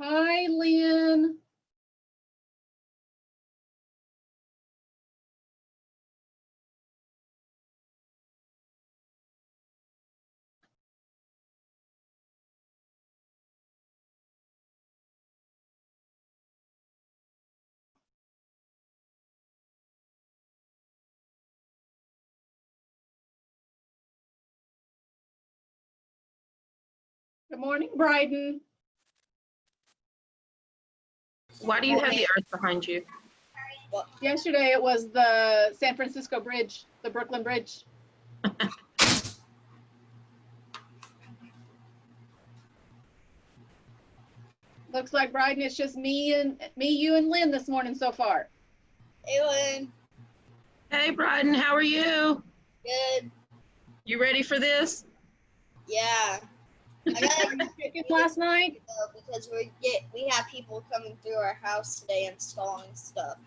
Hi, Lynn. Good morning, Bryden. Why do you have the earth behind you? Yesterday it was the San Francisco Bridge, the Brooklyn Bridge. Looks like Bryden, it's just me, you, and Lynn this morning so far. Hey, Lynn. Hey, Bryden, how are you? Good. You ready for this? Yeah. I got Chicken last night. because we have people coming through our house today installing stuff.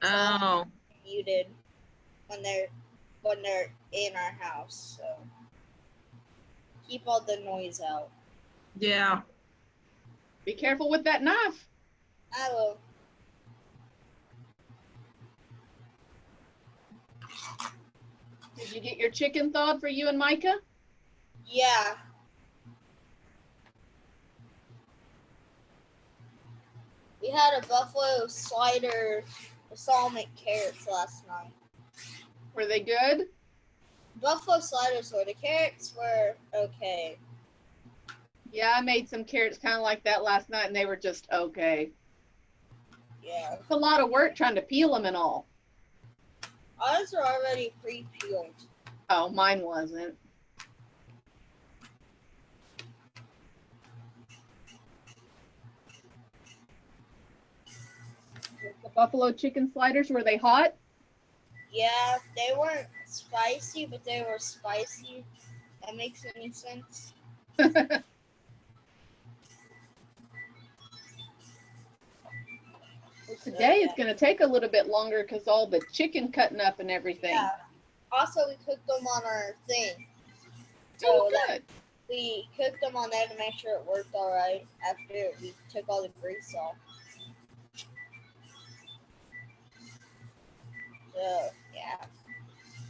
Oh. Muted when they're in our house, so keep all the noise out. Yeah. Be careful with that knife. I will. Did you get your chicken thawed for you and Micah? Yeah. We had a buffalo slider balsamic carrots last night. Were they good? Buffalo sliders were. The carrots were okay. Yeah, I made some carrots kind of like that last night and they were just okay. Yeah. It's a lot of work trying to peel them and all. Ours are already pre-peeled. Oh, mine wasn't. The buffalo chicken sliders, were they hot? Yeah, they weren't spicy, but they were spicy. That makes any sense? Today it's going to take a little bit longer because all the chicken cutting up and everything. Yeah. Also, we cooked them on our thing. Oh, good. We cooked them on there to make sure it worked all right after we took all the grease off. So, yeah.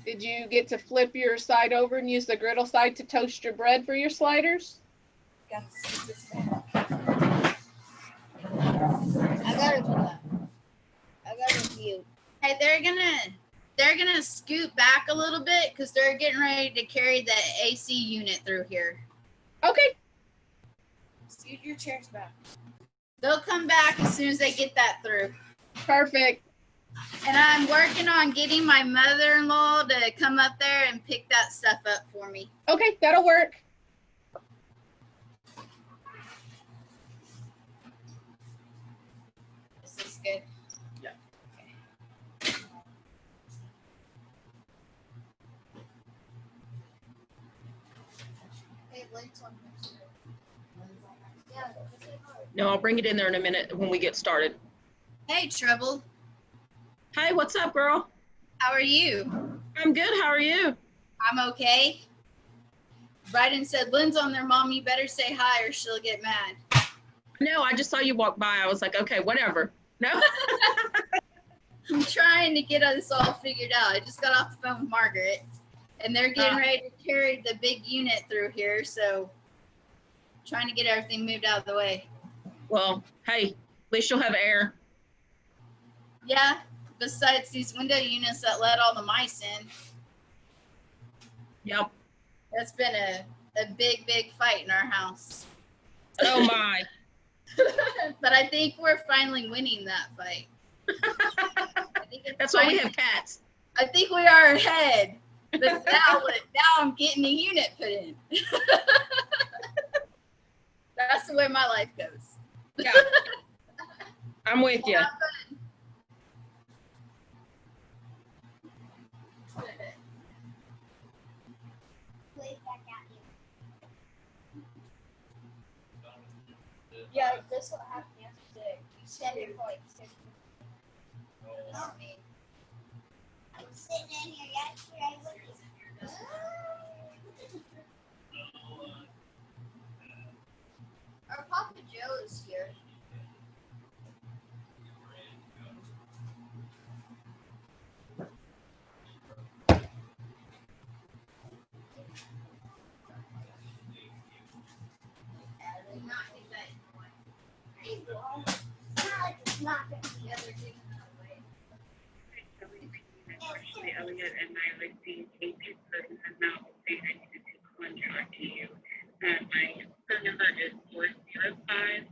Did you get to flip your side over and use the griddle side to toast your bread for your sliders? I got a view. Hey, they're gonna scoot back a little bit because they're getting ready to carry the AC unit through here. Okay. Scoot your chairs back. They'll come back as soon as they get that through. Perfect. And I'm working on getting my mother-in-law to come up there and pick that stuff up for me. Okay, that'll work. Is this good? Yeah. Okay. Hey, lights on next to it. Yeah, No, I'll bring it in there in a minute when we get started. Hey, Trouble. Hey, what's up, girl? How are you? I'm good. How are you? I'm okay. Bryden said, Lynn's on there, Mom. You better say hi or she'll get mad. No, I just saw you walk by. I was like, okay, whatever. No? I'm trying to get this all figured out. I just got off the phone with Margaret, and they're getting ready to carry the big unit through here, so trying to get everything moved out of the way. Well, hey, at least you'll have air. Yeah, besides these window units that let all the mice in. Yep. That's been a big, big fight in our house. Oh, my. But I think we're finally winning that fight. That's why we have cats. I think we are ahead. But now I'm getting a unit put in. That's the way my life goes. Yeah. I'm with you. Yeah, this what happened yesterday. You said it for like 6 minutes. Not me. I was sitting in here yesterday with Our Papa Joe is here. Ashley Elliott, and I received a certain amount saying I needed to contract you. My phone number is 405-413.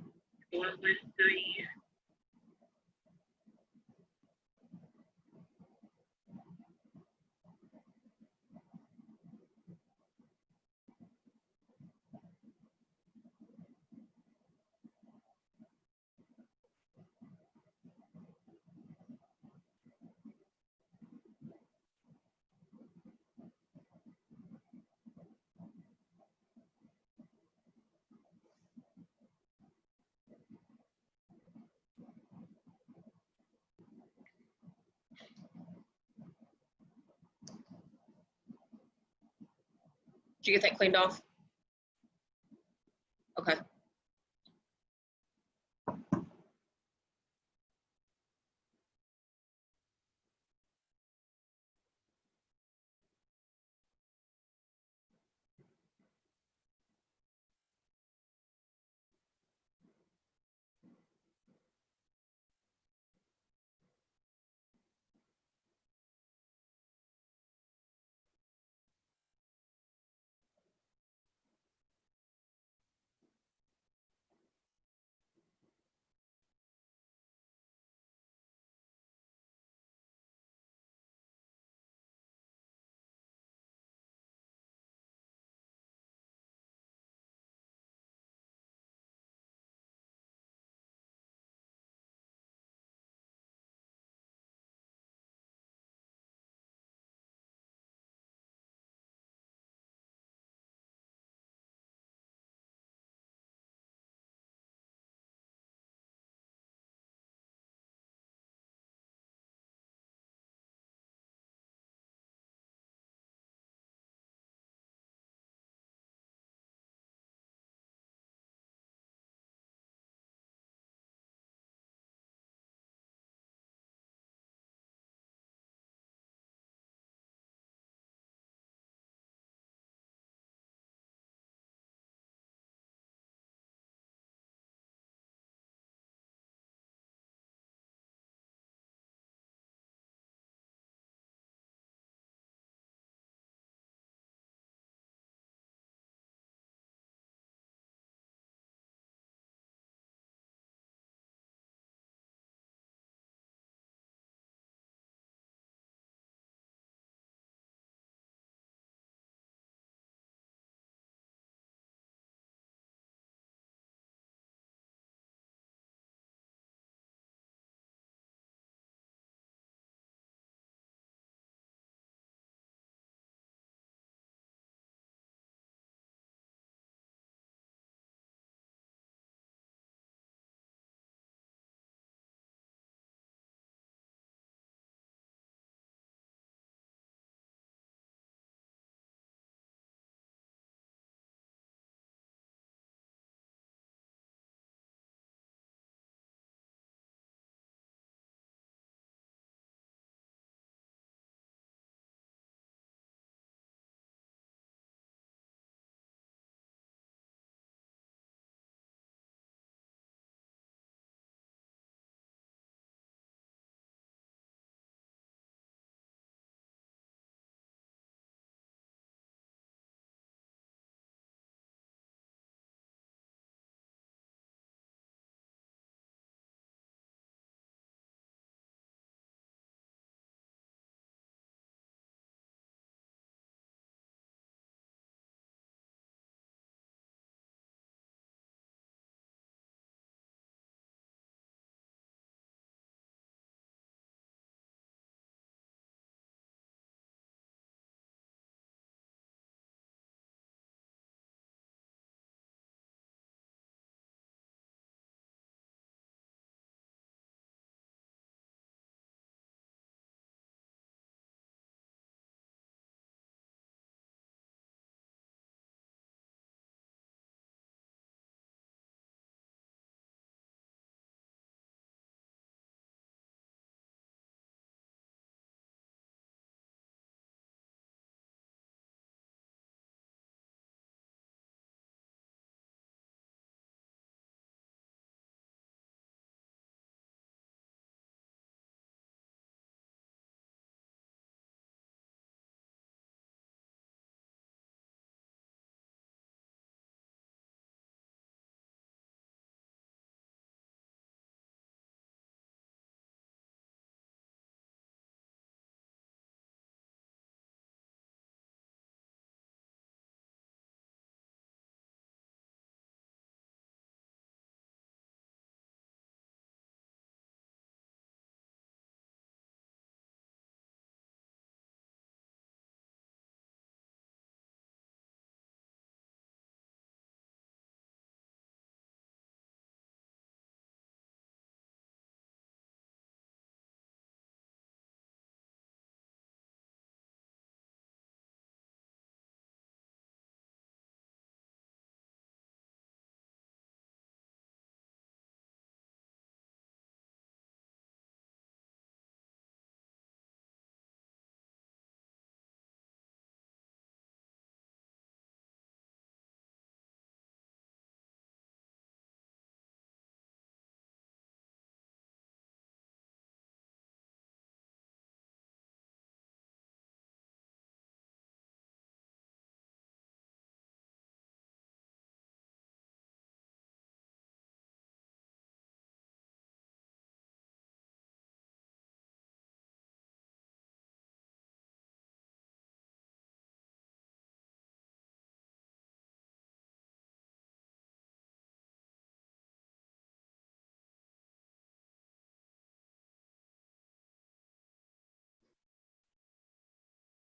Did you get that cleaned off? Okay.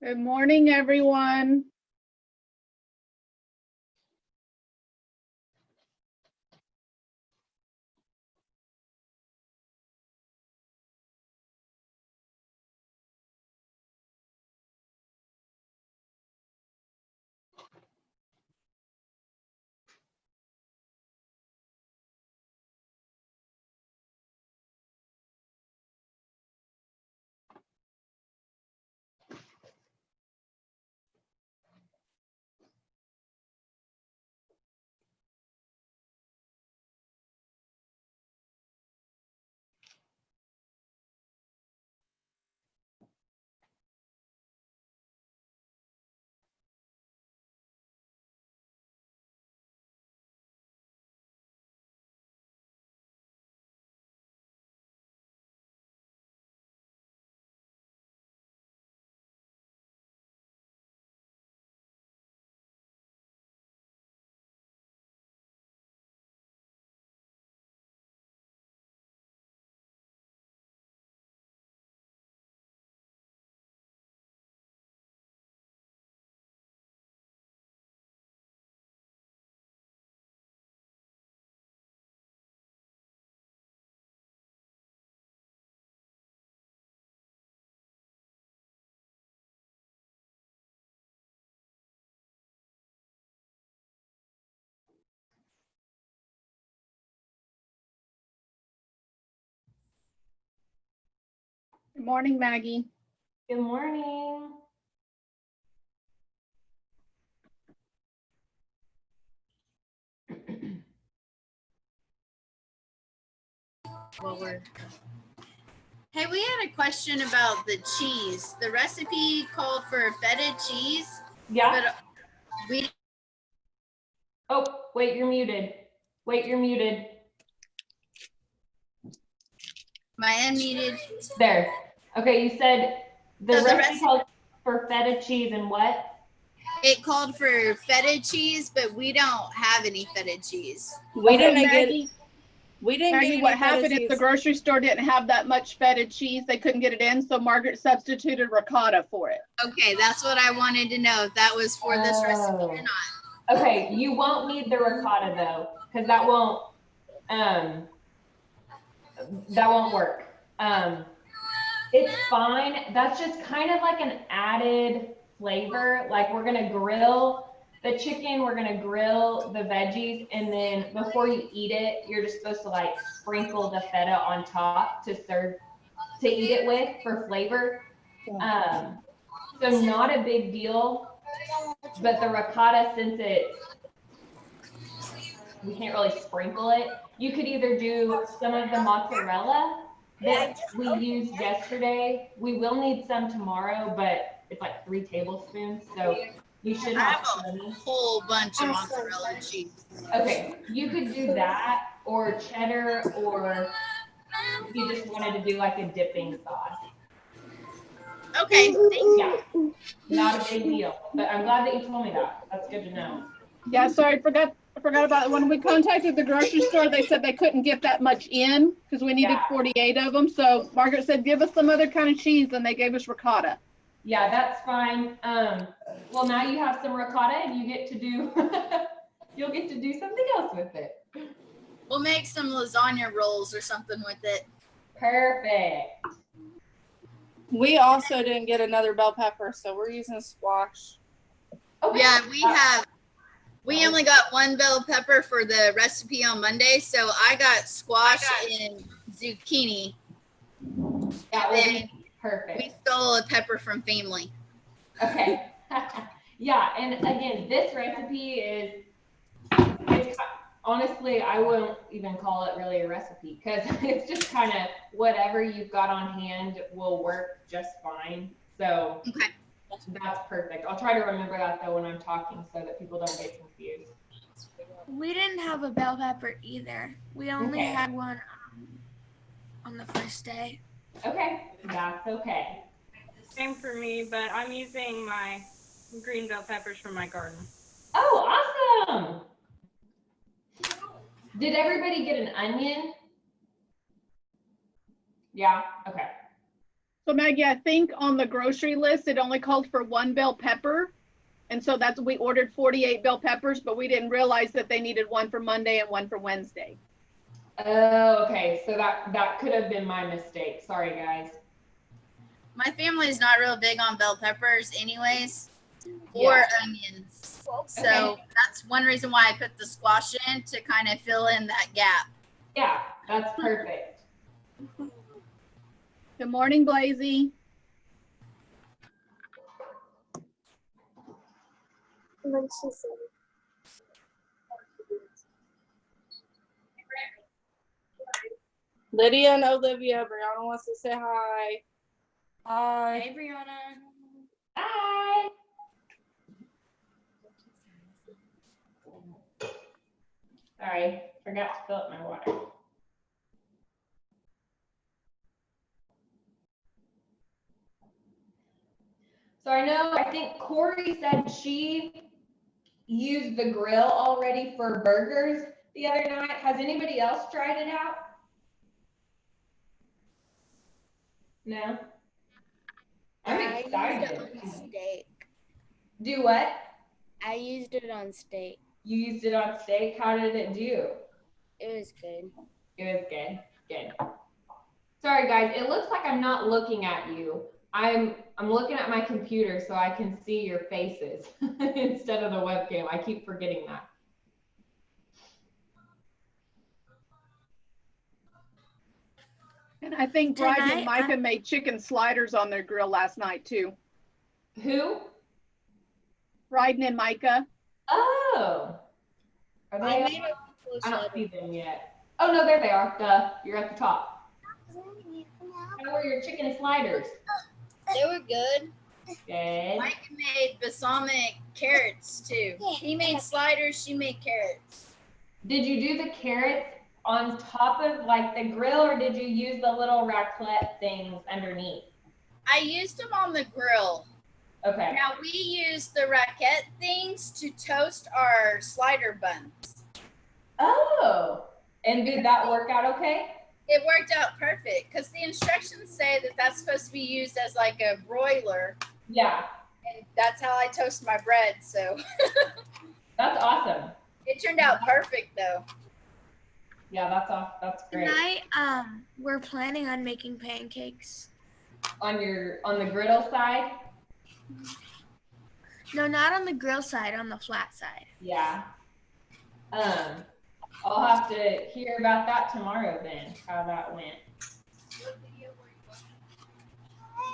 Good morning, everyone. Good morning, Maggie. Good morning. Hey, we had a question about the cheese. The recipe called for feta cheese, Yeah. but we Oh, wait, you're muted. Wait, you're muted. my unmuted. There. Okay, you said the So the recipe called for feta cheese and what? It called for feta cheese, but we don't have any feta cheese. We So didn't get Maggie, we didn't Maggie, get what any feta happened is the cheese. grocery store didn't have that much feta cheese. They couldn't get it in, so Margaret substituted ricotta for it. Okay, that's what I wanted to know if that was for this recipe or not. Okay, you won't need the ricotta though, because that won't work. It's fine. That's just kind of like an added flavor. Like we're gonna grill the chicken, we're gonna grill the veggies, and then before you eat it, you're just supposed to like sprinkle the feta on top to eat it with for flavor. So not a big deal, but the ricotta, since we can't really sprinkle it, you could either do some of the mozzarella that we used yesterday. We will need some tomorrow, but it's like 3 tablespoons, so you should I have have a plenty. whole bunch of mozzarella cheese. Okay, you could do that or cheddar, or if you just wanted to do like a dipping sauce. Okay, thank you. Yeah, not a big deal, but I'm glad that you told me that. That's good to know. Yeah, sorry, I forgot about it. When we contacted the grocery store, they said they couldn't get that much in because we needed 48 of them. So Margaret said, give us some other kind of cheese, and they gave us ricotta. Yeah, that's fine. Well, now you have some ricotta and you get to do, you'll get to do something else with it. We'll make some lasagna rolls or something with it. Perfect. We also didn't get another bell pepper, so we're using squash. Okay. Yeah, we only got 1 bell pepper for the recipe on Monday, so I got squash and zucchini. That will And be perfect. we stole a pepper from family. Okay. Yeah, and again, this recipe is, honestly, I wouldn't even call it really a recipe because it's just kind of whatever you've got on hand will work just fine. So Okay. that's perfect. I'll try to remember that though when I'm talking so that people don't get confused. We didn't have a bell pepper either. We only Okay. had one on the first day. Okay, that's okay. Same for me, but I'm using my green bell peppers from my garden. Oh, awesome. Did everybody get an onion? Yeah, okay. So Maggie, I think on the grocery list, it only called for 1 bell pepper. And so we ordered 48 bell peppers, but we didn't realize that they needed 1 for Monday and 1 for Wednesday. Oh, okay. So that could have been my mistake. Sorry, guys. My family is not real big on bell peppers anyways, or onions. So that's one reason why I put the squash in, to kind of fill in that gap. Yeah, that's perfect. Good morning, Blazy. Lydia and Olivia, Brianna wants to say hi. Hi. Hey, Brianna. Bye. Sorry, forgot to fill up my water. So I think Corey said she used the grill already for burgers the other night. Has anybody else tried it out? No? I'm excited. I used it on steak. Do what? I used it on steak. You used it on steak? How did it do? It was good. It was good. Good. Sorry guys, it looks like I'm not looking at you. I'm looking at my computer so I can see your faces instead of the webcam. I keep forgetting that. And I think Bryden and Micah made chicken sliders on their grill last night too. Who? Bryden and Micah. Oh. Are they? I don't see them yet. Oh no, there they are. Duh. You're at the top. How were your chicken sliders? They were good. Good. Micah made balsamic carrots too. He made sliders, she made carrots. Did you do the carrots on top of like the grill, or did you use the little raclette things underneath? I used them on the grill. Okay. Now we use the raquette things to toast our slider buns. Oh, and did that work out okay? It worked out perfect because the instructions say that that's supposed to be used as like a broiler. Yeah. And that's how I toast my bread. So that's awesome. It turned out perfect though. Yeah, that's awesome. That's great. Tonight, we're planning on making pancakes. On the griddle side? No, not on the grill side, on the flat side. Yeah. I'll have to hear about that tomorrow then, how that went.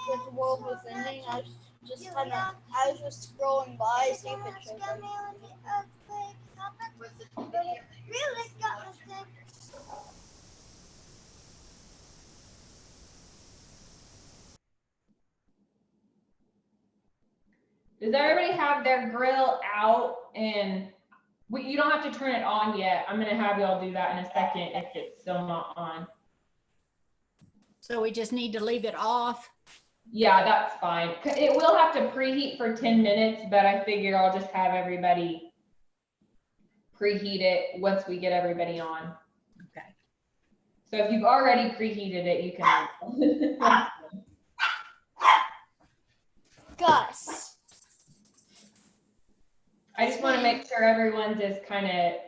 With the world was ending, I was just scrolling by, seeing pictures. Does everybody have their grill out? And you don't have to turn it on yet. I'm gonna have y'all do that in a second if it's still not on. So we just need to leave it off? Yeah, that's fine. It will have to preheat for 10 minutes, but I figure I'll just have everybody preheat it once we get everybody on. Okay. So if you've already preheated it, you can. Gus. I just want to make sure everyone's is kind of,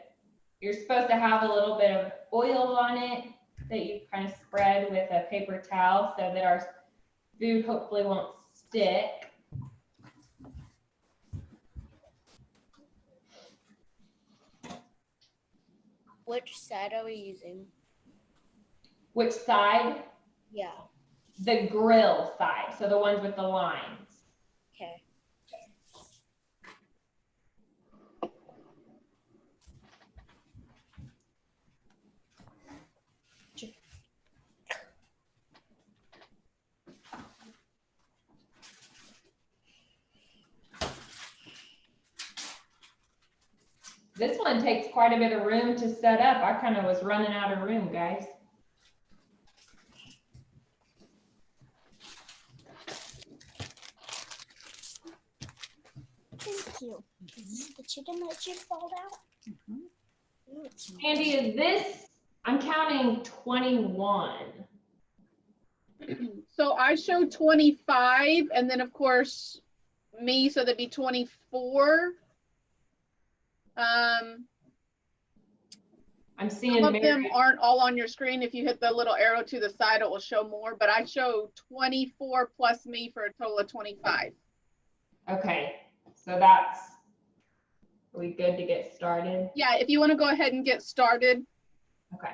you're supposed to have a little bit of oil on it that you kind of spread with a paper towel so that our food hopefully won't stick. Which side are we using? Which side? Yeah. The grill side, so the ones with the lines. Okay. This one takes quite a bit of room to set up. I kind of was running out of room, guys. Thank you. Is the chicken that should fall out? Andy, is this, I'm counting 21. So I showed 25, and then of course me, so that'd be 24. I'm seeing Some of them Mary. aren't all on your screen. If you hit the little arrow to the side, it will show more, but I show 24 plus me for a total of 25. Okay, so are we good to get started? Yeah, if you want to go ahead and get started. Okay.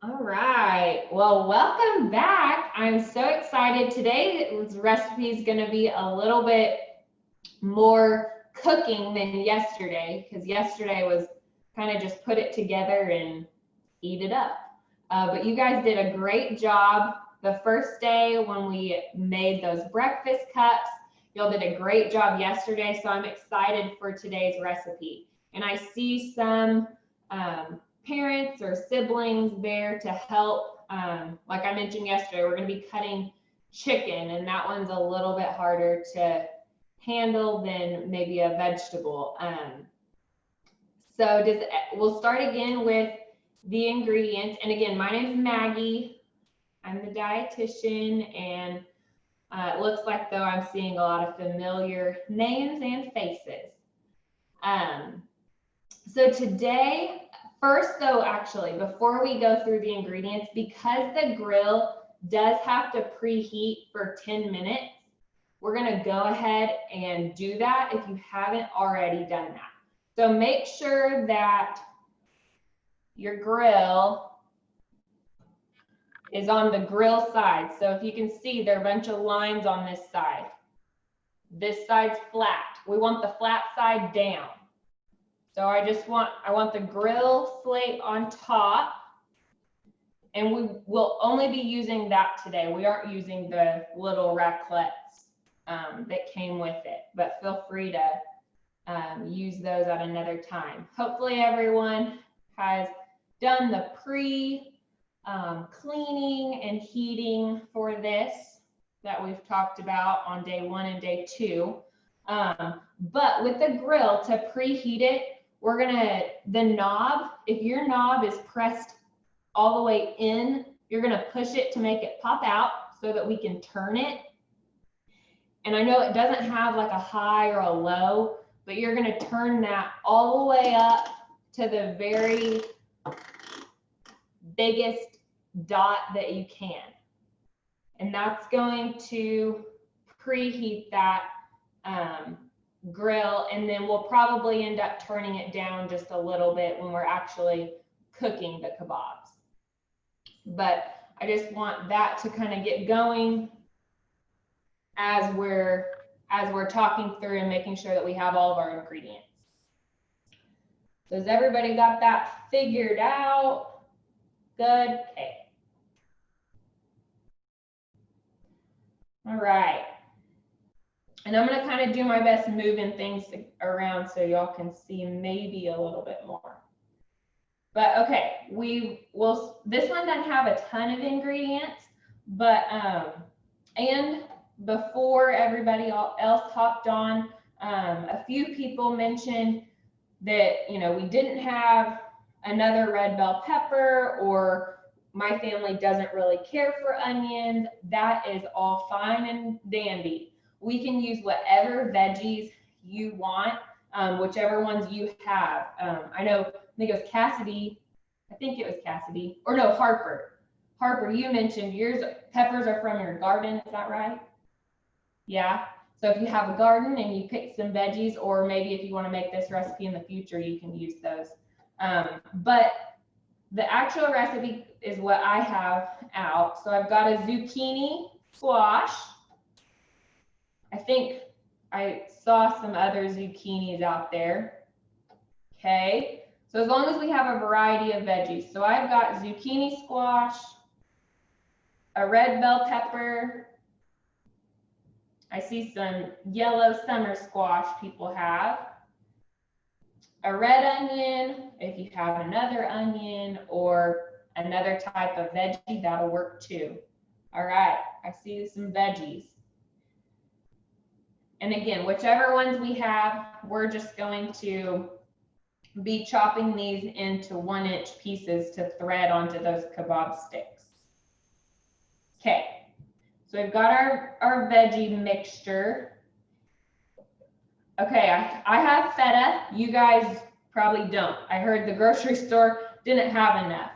All right, well, welcome back. I'm so excited. Today's recipe is going to be a little bit more cooking than yesterday, because yesterday was kind of just put it together and eat it up. But you guys did a great job the first day when we made those breakfast cups. Y'all did a great job yesterday, so I'm excited for today's recipe. And I see some parents or siblings there to help. Like I mentioned yesterday, we're going to be cutting chicken, and that one's a little bit harder to handle than maybe a vegetable. So we'll start again with the ingredients. And again, my name is Maggie. I'm the dietitian, and it looks like though I'm seeing a lot of familiar names and faces. So today, first though, actually, before we go through the ingredients, because the grill does have to preheat for 10 minutes, we're gonna go ahead and do that if you haven't already done that. So make sure that your grill is on the grill side. So if you can see, there are a bunch of lines on this side. This side's flat. We want the flat side down. So I want the grill slate on top, and we will only be using that today. We aren't using the little raclettes that came with it, but feel free to use those at another time. Hopefully everyone has done the cleaning and heating for this that we've talked about on day 1 and day 2. But with the grill, to preheat it, the knob, if your knob is pressed all the way in, you're gonna push it to make it pop out so that we can turn it. And I know it doesn't have like a high or a low, but you're gonna turn that all the way up to the very biggest dot that you can. And that's going to preheat that grill, and then we'll probably end up turning it down just a little bit when we're actually cooking the kebabs. But I just want that to kind of get going as we're talking through and making sure that we have all of our ingredients. So has everybody got that figured out? Good. Okay. All right. And I'm going to kind of do my best moving things around so y'all can see maybe a little bit more. But okay, this one doesn't have a ton of ingredients, but and before everybody else hopped on, a few people mentioned that, we didn't have another red bell pepper, or my family doesn't really care for onions. That is all fine and dandy. We can use whatever veggies you want, whichever ones you have. I think it was Cassidy, or no, Harper. Harper, you mentioned yours, peppers are from your garden, is that right? Yeah, so if you have a garden and you pick some veggies, or maybe if you want to make this recipe in the future, you can use those. But the actual recipe is what I have out. So I've got a zucchini squash. I think I saw some other zucchinis out there. Okay, so as long as we have a variety of veggies. So I've got zucchini squash, a red bell pepper. I see some yellow summer squash people have. A red onion, if you have another onion or another type of veggie, that'll work too. All right, I see some veggies. And again, whichever ones we have, we're just going to be chopping these into 1-inch pieces to thread onto those kebab sticks. Okay, so we've got our veggie mixture. Okay, I have feta. You guys probably don't. I heard the grocery store didn't have enough.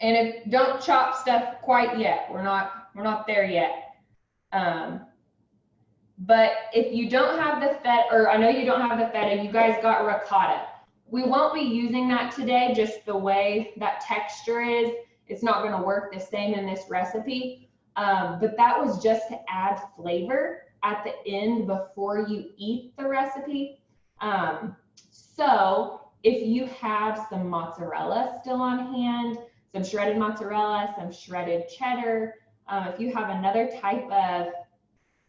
And if don't chop stuff quite yet, we're not there yet. But if you don't have the feta, or I know you don't have the feta, you guys got ricotta. We won't be using that today, just the way that texture is. It's not going to work the same in this recipe. But that was just to add flavor at the end before you eat the recipe. So if you have some mozzarella still on hand, some shredded mozzarella, some shredded cheddar, if you have another type of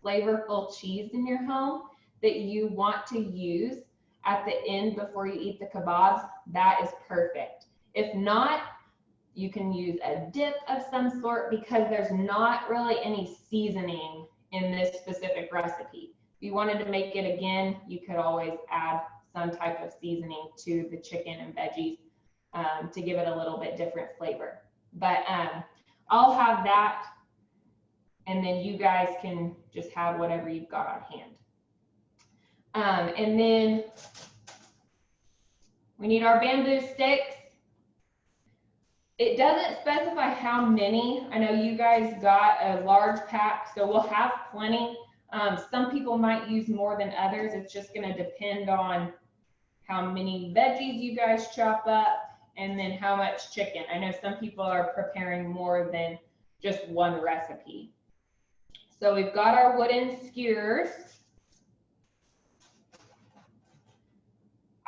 flavorful cheese in your home that you want to use at the end before you eat the kebabs, that is perfect. If not, you can use a dip of some sort because there's not really any seasoning in this specific recipe. If you wanted to make it again, you could always add some type of seasoning to the chicken and veggies to give it a little bit different flavor. But I'll have that, and then you guys can just have whatever you've got on hand. And then we need our bamboo sticks. It doesn't specify how many. I know you guys got a large pack, so we'll have plenty. Some people might use more than others. It's just going to depend on how many veggies you guys chop up and then how much chicken. I know some people are preparing more than just one recipe. So we've got our wooden skewers.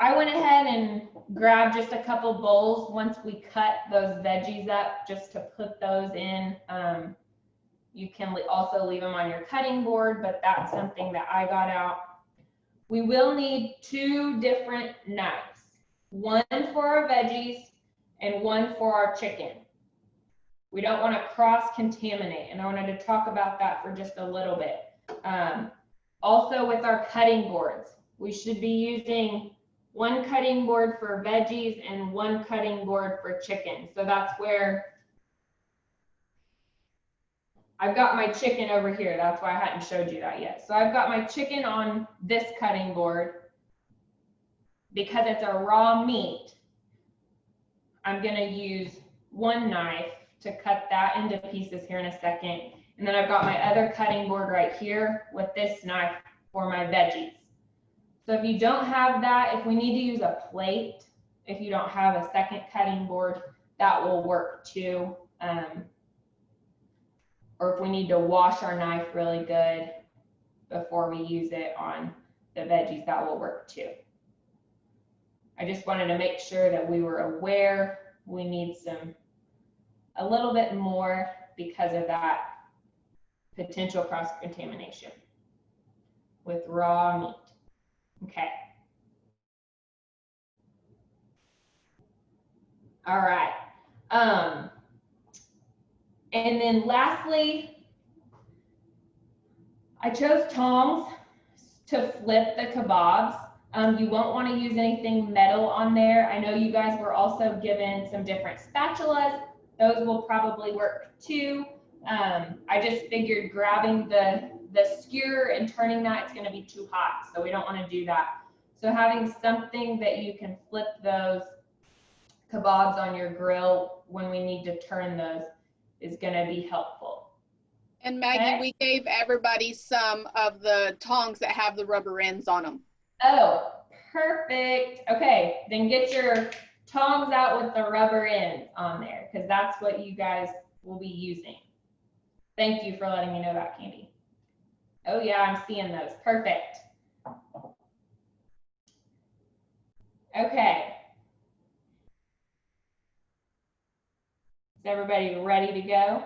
I went ahead and grabbed just a couple bowls once we cut those veggies up just to put those in. You can also leave them on your cutting board, but that's something that I got out. We will need 2 different knives, one for our veggies and one for our chicken. We don't want to cross-contaminate, and I wanted to talk about that for just a little bit. Also with our cutting boards, we should be using one cutting board for veggies and one cutting board for chicken. So that's where I've got my chicken over here. That's why I hadn't showed you that yet. So I've got my chicken on this cutting board. Because it's a raw meat, I'm going to use one knife to cut that into pieces here in a second. And then I've got my other cutting board right here with this knife for my veggies. So if you don't have that, if we need to use a plate, if you don't have a second cutting board, that will work too. Or if we need to wash our knife really good before we use it on the veggies, that will work too. I just wanted to make sure that we were aware we need a little bit more because of that potential cross-contamination with raw meat. Okay. All right. And then lastly, I chose tongs to flip the kebabs. You won't want to use anything metal on there. I know you guys were also given some different spatulas. Those will probably work too. I just figured grabbing the skewer and turning that, it's going to be too hot, so we don't want to do that. So having something that you can flip those kebabs on your grill when we need to turn those is going to be helpful. And Maggie, Okay. we gave everybody some of the tongs that have the rubber ends on them. Oh, perfect. Okay, then get your tongs out with the rubber ends on there because that's what you guys will be using. Thank you for letting me know that, Candy. Oh yeah, I'm seeing those. Perfect. Okay. Is everybody ready to go?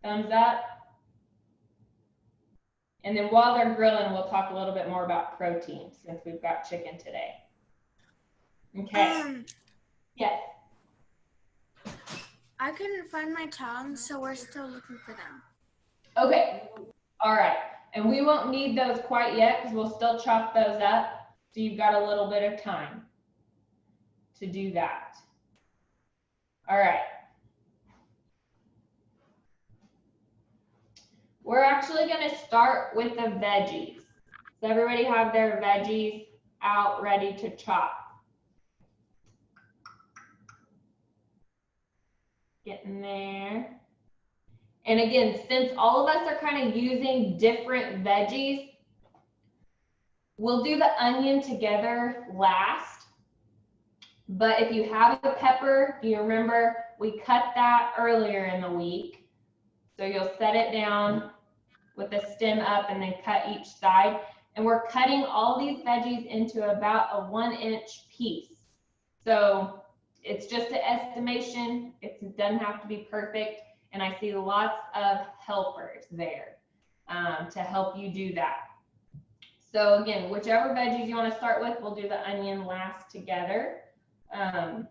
Thumbs up. And then while they're grilling, we'll talk a little bit more about protein since we've got chicken today. Okay. Yes. I couldn't find my tongs, so we're still looking for them. Okay. All right. And we won't need those quite yet because we'll still chop those up. So you've got a little bit of time to do that. All right. We're actually going to start with the veggies. Does everybody have their veggies out ready to chop? Getting there. And again, since all of us are kind of using different veggies, we'll do the onion together last. But if you have a pepper, you remember we cut that earlier in the week. So you'll set it down with the stem up and then cut each side. And we're cutting all these veggies into about a 1-inch piece. So it's just an estimation. It doesn't have to be perfect. And I see lots of helpers there to help you do that. So again, whichever veggies you want to start with, we'll do the onion last together. But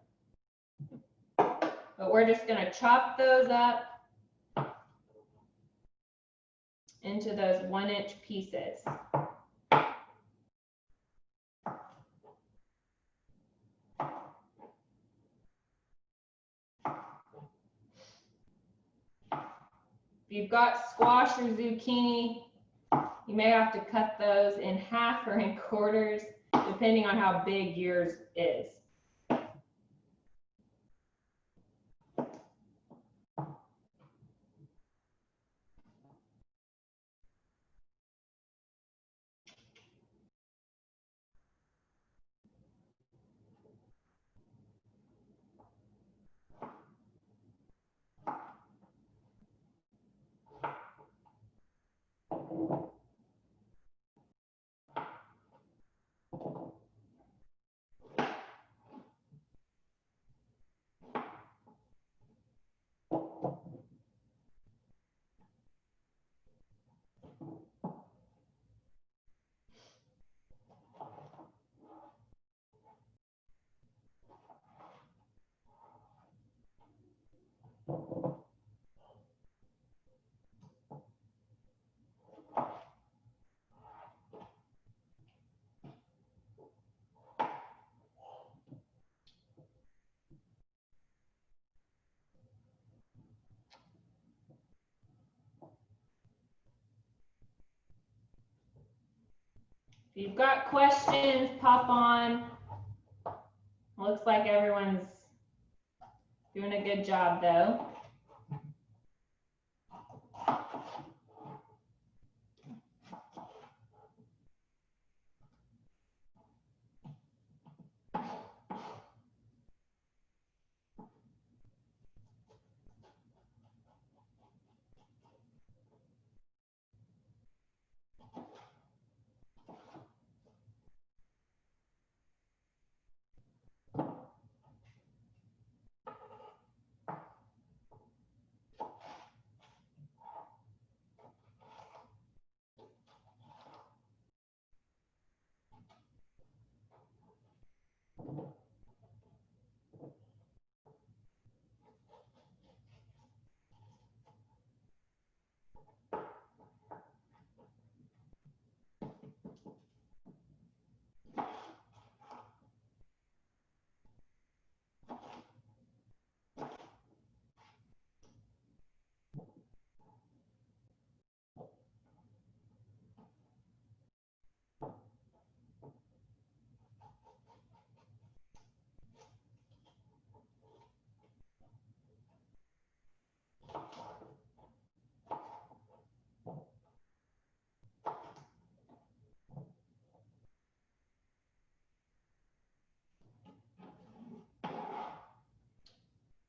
we're just going to chop those up into those 1-inch pieces. If you've got squash or zucchini, you may have to cut those in half or in quarters, depending on how big yours is. If you've got questions, pop on. Looks like everyone's doing a good job though.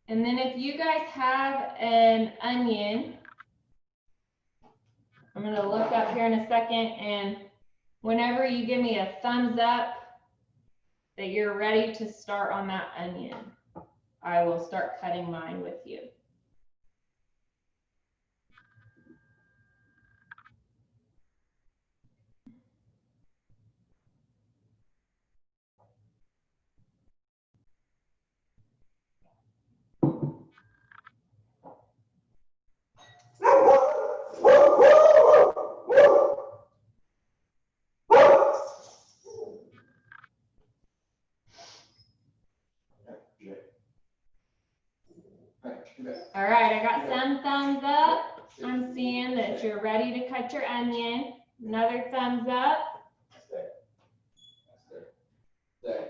And then if you guys have an onion, I'm going to look up here in a second, and whenever you give me a thumbs up that you're ready to start on that onion, I will start cutting mine with you. that you're ready to cut your onion. Another thumbs up. Hey.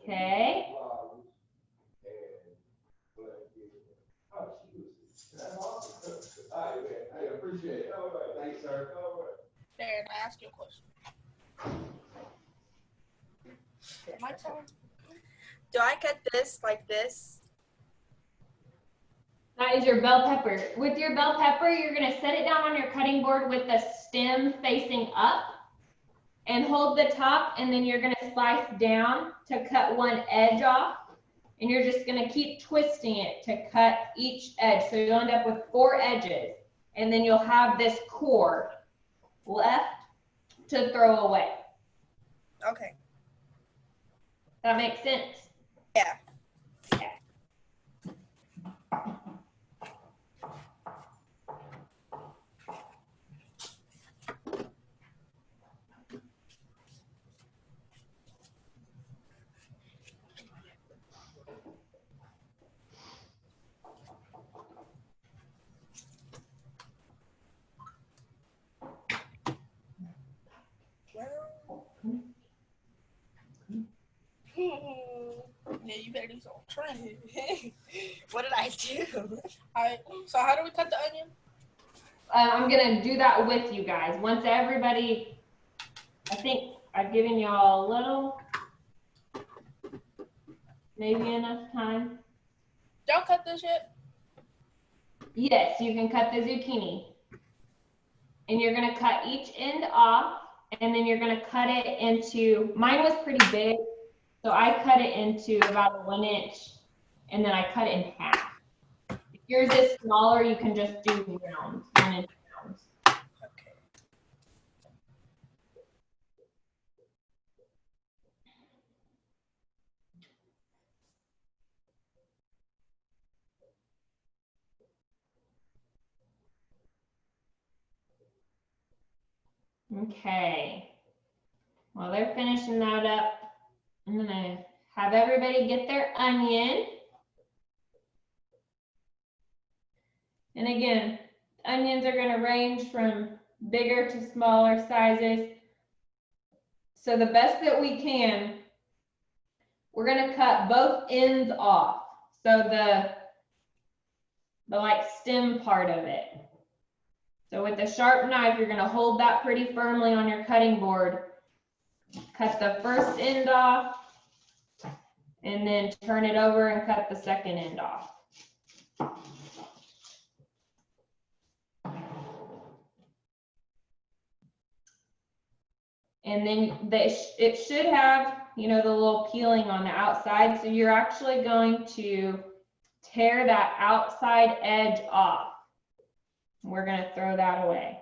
Okay. I appreciate it. Thanks, sir. Darren, I ask you a question. My turn. Do I cut this like this? That is your bell pepper. With your bell pepper, you're going to set it down on your cutting board with the stem facing up and hold the top, and then you're going to slice down to cut one edge off, and you're just going to keep twisting it to cut each edge. So you'll end up with 4 edges, and then you'll have this core left to throw away. Okay. That makes sense? Yeah. Yeah, you better do some training. What did I do? Alright, so how do we cut the onion? I'm gonna do that with you guys. Once everybody, I think I've given y'all a little, maybe enough time. Y'all cut this yet? Yes, you can cut the zucchini. And you're gonna cut each end off, and then you're gonna cut it into, mine was pretty big, so I cut it into about 1 inch, and then I cut it in half. If yours is smaller, you can just do rounds, 1 inch rounds. Okay. Okay. While they're finishing that up, I'm gonna have everybody get their onion. And again, onions are gonna range from bigger to smaller sizes. So the best that we can, we're gonna cut both ends off. So the like stem part of it. So with a sharp knife, you're gonna hold that pretty firmly on your cutting board. Cut the first end off, and then turn it over and cut the second end off. And then it should have, you know, the little peeling on the outside. So you're actually going to tear that outside edge off. We're going to throw that away.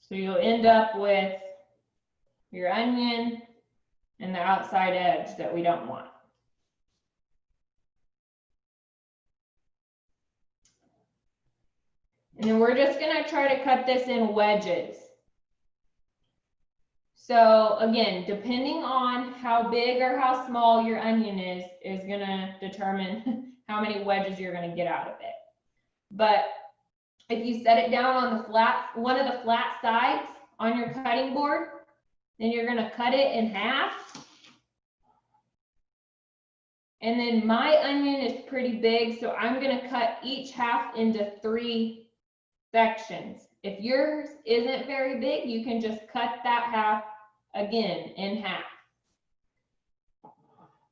So you'll end up with your onion and the outside edge that we don't want. And then we're just going to try to cut this in wedges. So again, depending on how big or how small your onion is going to determine how many wedges you're going to get out of it. But if you set it down on the flat, one of the flat sides on your cutting board, then you're going to cut it in half. And then my onion is pretty big, so I'm going to cut each half into 3 sections. If yours isn't very big, you can just cut that half again in half.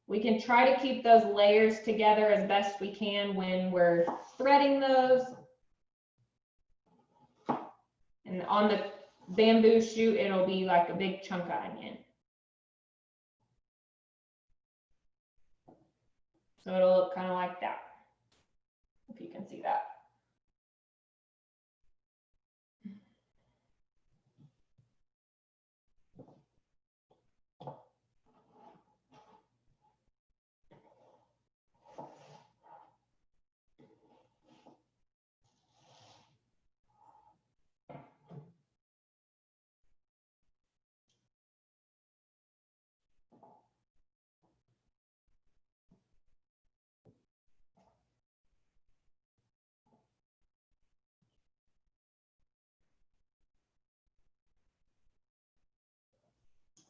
We can try to keep those layers together as best we can when we're threading those. And on the bamboo shoot, it'll be like a big chunk of onion. So it'll look kind of like that, if you can see that.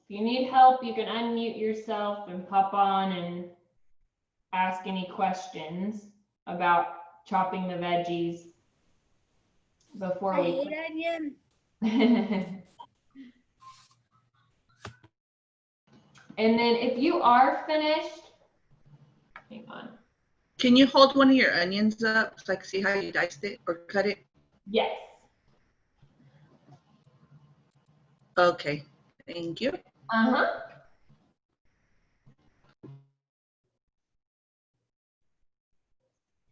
If you need help, you can unmute yourself and pop on and ask any questions about chopping the veggies before we. I hate onion. And then if you are finished, hang on. Can you hold one of your onions up so I can see how you diced it or cut it? Yes. Okay, thank you. Uh-huh.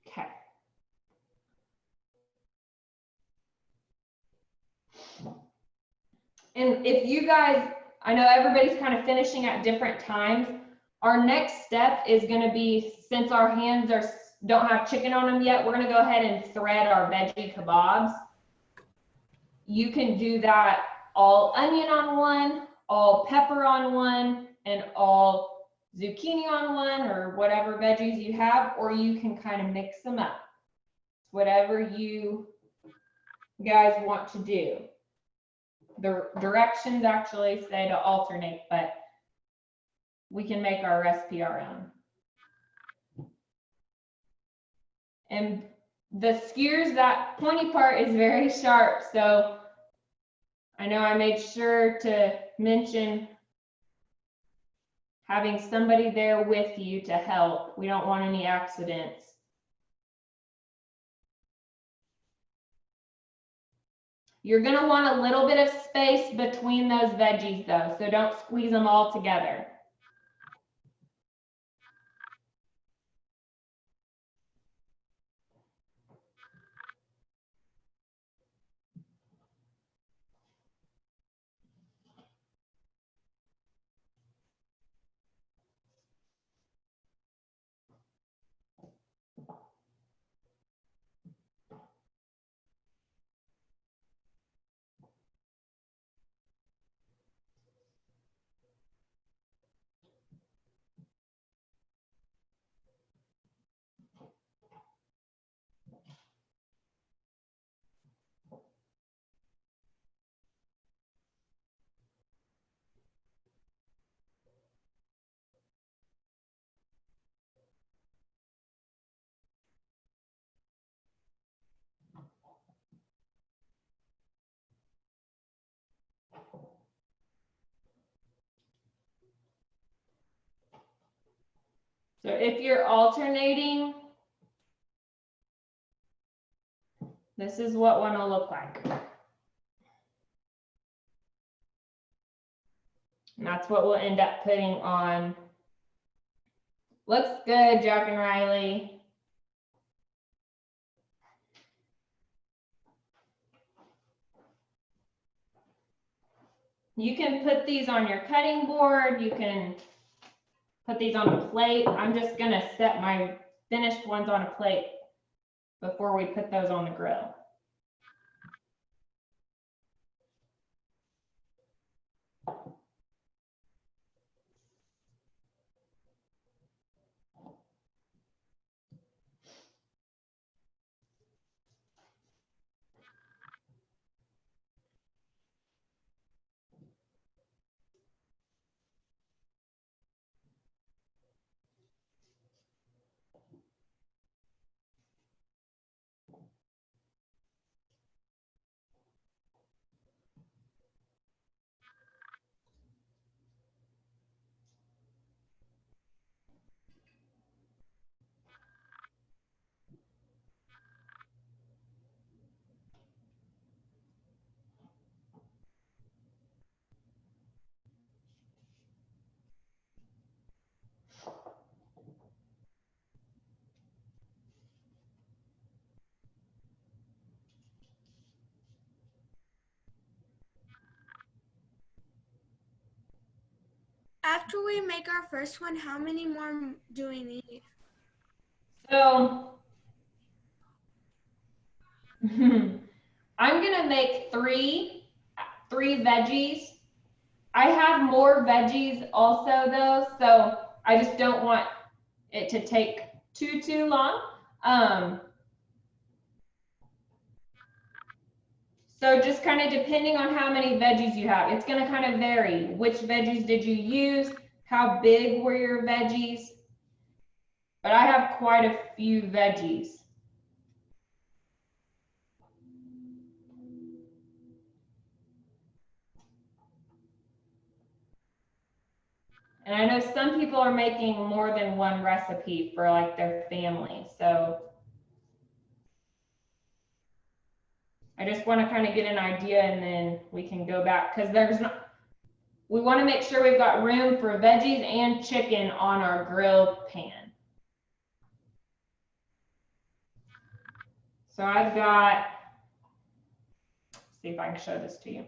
Okay. And if you guys, I know everybody's kind of finishing at different times. Our next step is going to be, since our hands don't have chicken on them yet, we're going to go ahead and thread our veggie kebabs. You can do that all onion on one, all pepper on one, and all zucchini on one, or whatever veggies you have, or you can kind of mix them up. Whatever you guys want to do. The directions actually say to alternate, but we can make our recipe our own. And the skewers, that pointy part is very sharp, so I know I made sure to mention having somebody there with you to help. We don't want any accidents. You're going to want a little bit of space between those veggies though, so don't squeeze them all together. So if you're alternating, this is what one will look like. And that's what we'll end up putting on. Looks good, Jack and Riley. You can put these on your cutting board. You can put these on a plate. I'm just gonna set my finished ones on a plate before we put those on the grill. After we make our first one, how many more do we need? So I'm gonna make three veggies. I have more veggies also though, so I just don't want it to take too long. So just kind of depending on how many veggies you have, it's going to kind of vary. Which veggies did you use? How big were your veggies? But I have quite a few veggies. And I know some people are making more than one recipe for like their family. So I just want to kind of get an idea and then we can go back because we want to make sure we've got room for veggies and chicken on our grill pan. So I've got, let's see if I can show this to you.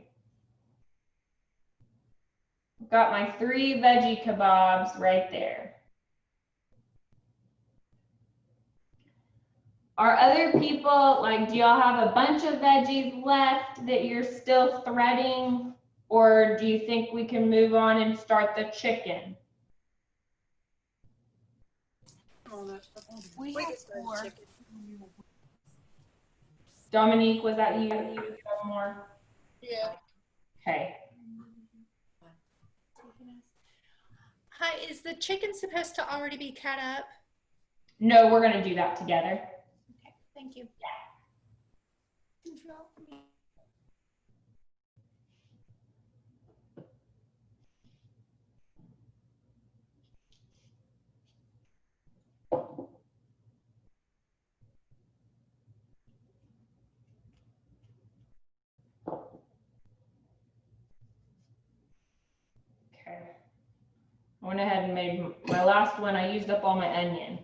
I've got my 3 veggie kebabs right there. Are other people, like, do y'all have a bunch of veggies left that you're still threading? Or do you think we can move on and start the chicken? We have 4. Dominique, was that you? You have more? Yeah. Okay. Hi, is the chicken supposed to already be cut up? No, we're going to do that together. Okay, thank you. Okay. I went ahead and made my last one. I used up all my onion.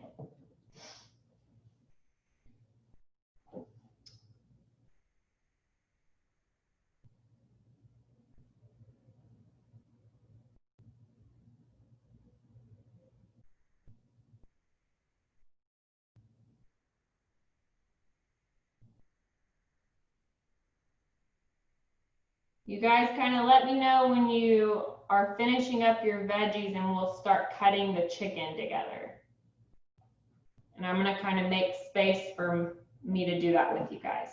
You guys kind of let me know when you are finishing up your veggies and we'll start cutting the chicken together. And I'm going to kind of make space for me to do that with you guys.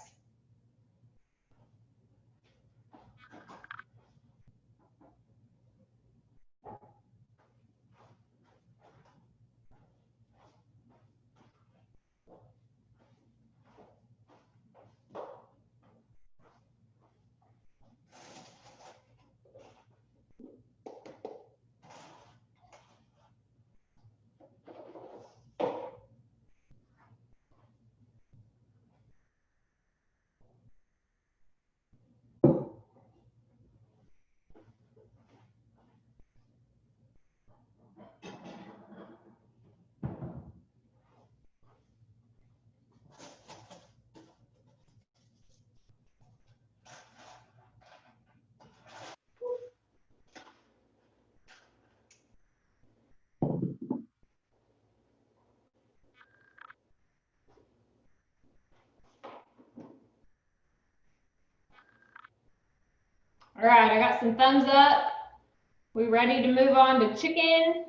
All right, I got some thumbs up. We ready to move on to chicken?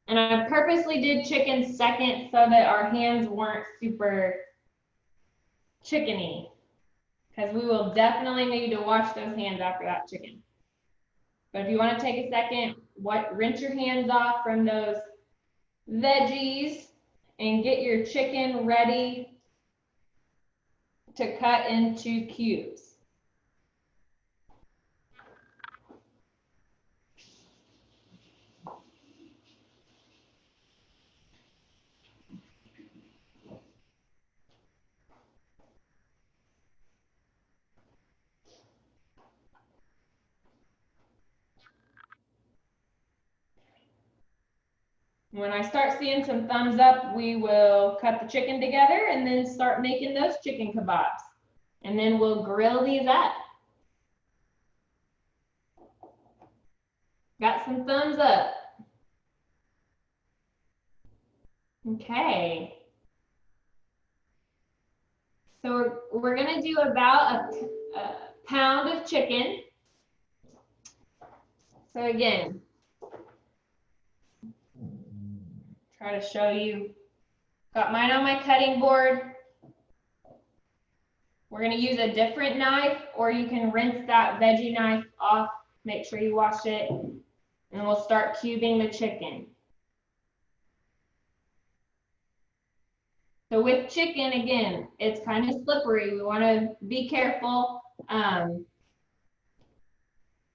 And I purposely did chicken second so that our hands weren't super chickeny, because we will definitely need to wash those hands after that chicken. But if you want to take a second, rinse your hands off from those veggies and get your chicken ready to cut into cubes. When I start seeing some thumbs up, we will cut the chicken together and then start making those chicken kebabs. And then we'll grill these up. Got some thumbs up. Okay. So we're gonna do about a pound of chicken. So again, try to show you. Got mine on my cutting board. We're gonna use a different knife, or you can rinse that veggie knife off. Make sure you wash it, and we'll start cubing the chicken. So with chicken, again, it's kind of slippery. We wanna be careful. And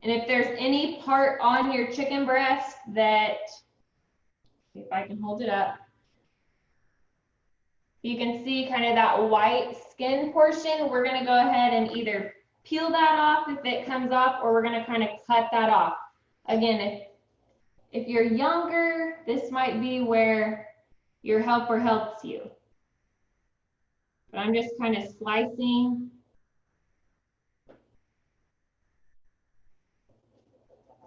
if there's any part on your chicken breast that, if I can hold it up, you can see kind of that white skin portion. We're gonna go ahead and either peel that off if it comes off, or we're gonna kind of cut that off. Again, if you're younger, this might be where your helper helps you. But I'm just kind of slicing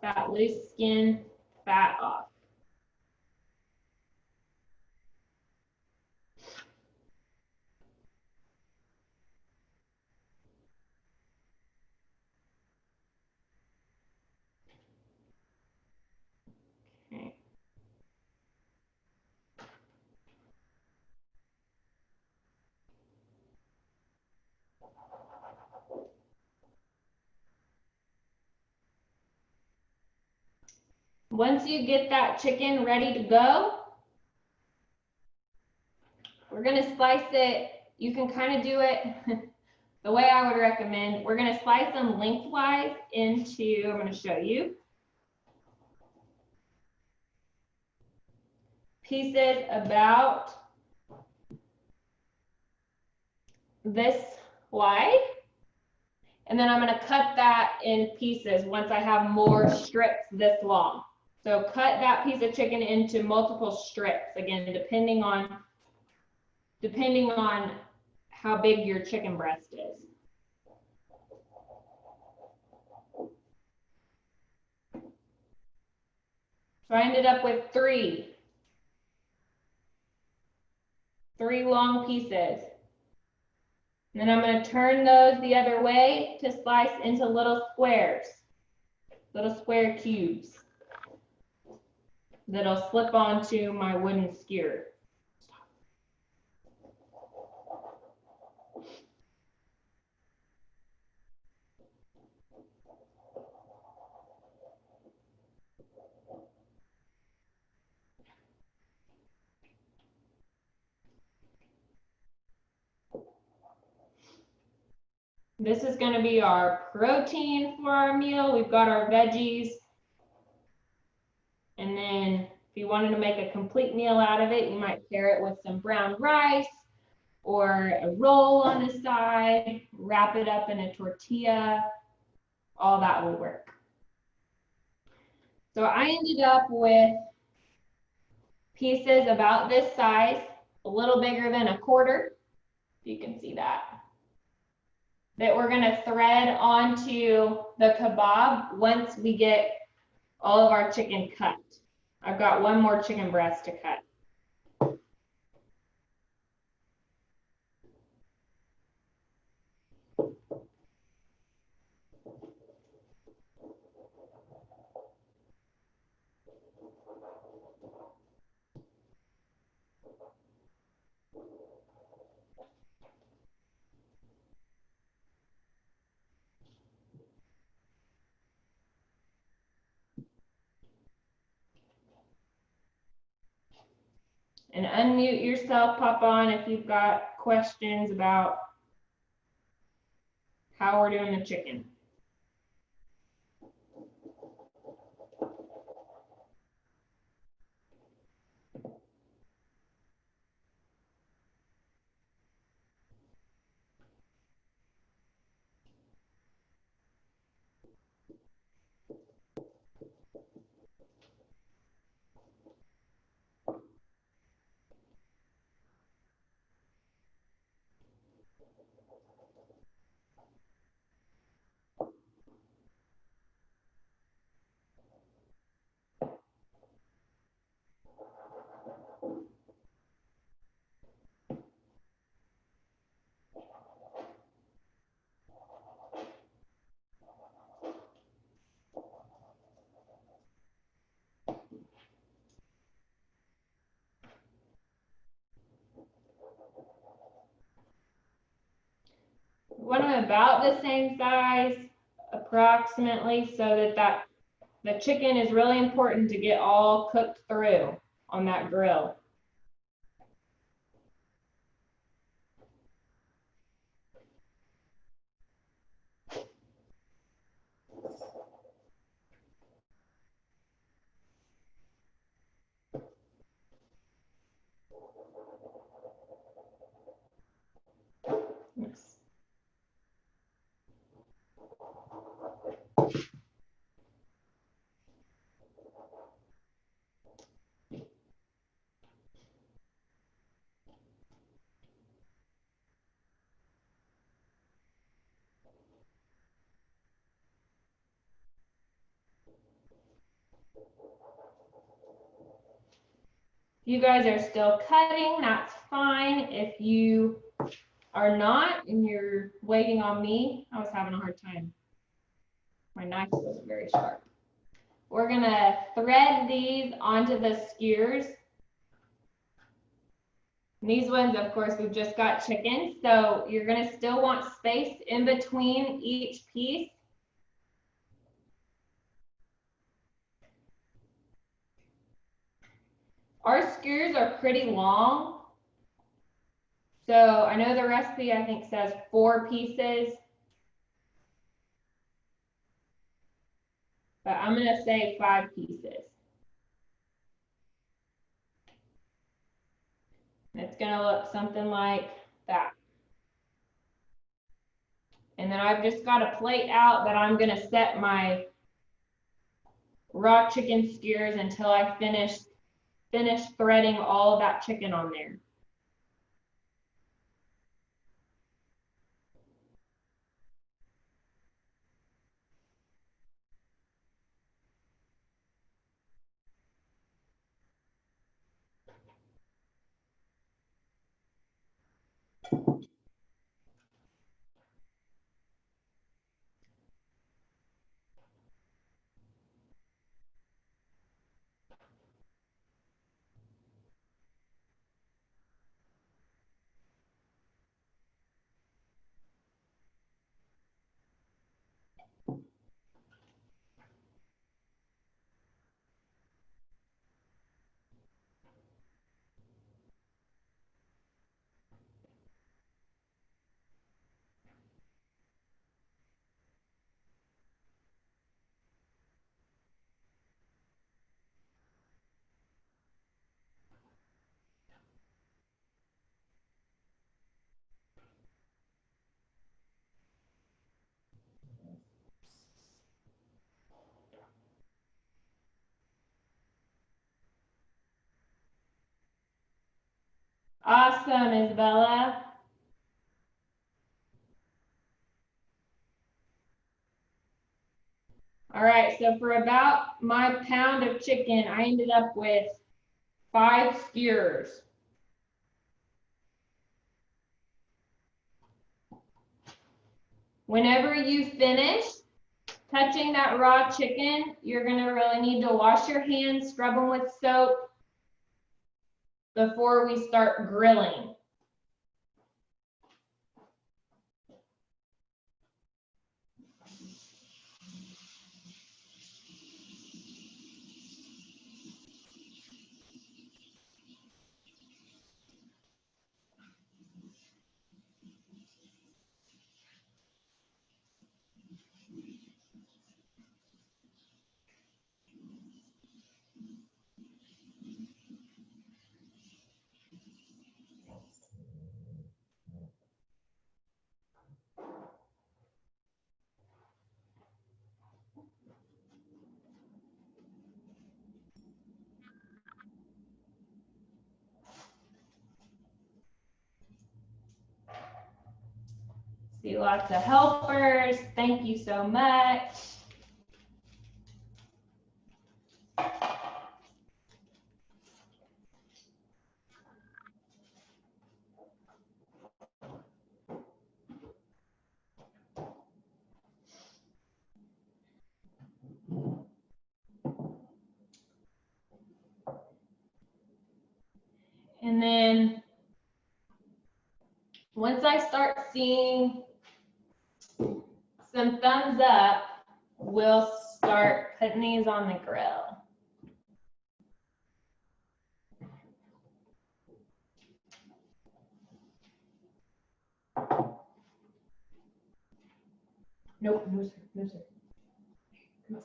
that loose skin fat off. Okay. Once you get that chicken ready to go, we're gonna slice it. You can kind of do it the way I would recommend. We're gonna slice them lengthwise into, I'm gonna show you, pieces about this wide. And then I'm gonna cut that in pieces once I have more strips this long. So cut that piece of chicken into multiple strips, again, depending on how big your chicken breast is. So I ended up with three long pieces. And then I'm going to turn those the other way to slice into little squares, little square cubes that'll slip onto my wooden skewer. This is going to be our protein for our meal. We've got our veggies. And then if you wanted to make a complete meal out of it, you might pair it with some brown rice or a roll on the side, wrap it up in a tortilla. All that will work. So I ended up with pieces about this size, a little bigger than a quarter. You can see that we're going to thread onto the kebab once we get all of our chicken cut. I've got one more chicken breast to cut. And unmute yourself, pop on if you've got questions about how we're doing the chicken. want them about the same size, approximately, so that the chicken is really important to get all cooked through on that grill. Yes. If you guys are still cutting, that's fine. If you are not and you're waiting on me, I was having a hard time. My knife wasn't very sharp. We're gonna thread these onto the skewers. And these ones, of course, we've just got chicken, so you're gonna still want space in between each piece. Our skewers are pretty long. So I know the recipe, I think, says 4 pieces. But I'm gonna say 5 pieces. It's gonna look something like that. And then I've just got a plate out that I'm gonna set my raw chicken skewers until I finish threading all of that chicken on there. Awesome, Isabella. All right, so for about my pound of chicken, I ended up with 5 skewers. Whenever you finish touching that raw chicken, you're gonna really need to wash your hands, scrub them with soap before we start grilling. See lots of helpers. Thank you so much. And then once I start seeing some thumbs up, we'll start putting these on the grill. Nope, no sir, no sir. Come on.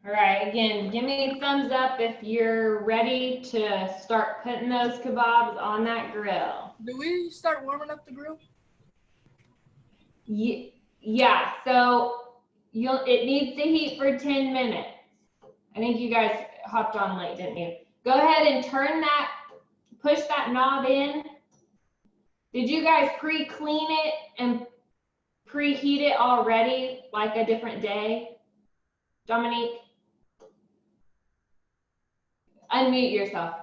All right, again, give me a thumbs up if you're ready to start putting those kebabs on that grill. Do we start warming up the grill? Yeah, so it needs to heat for 10 minutes. I think you guys hopped on late, didn't you? Go ahead and push that knob in. Did you guys pre-clean it and preheat it already, like a different day? Dominique? Unmute yourself.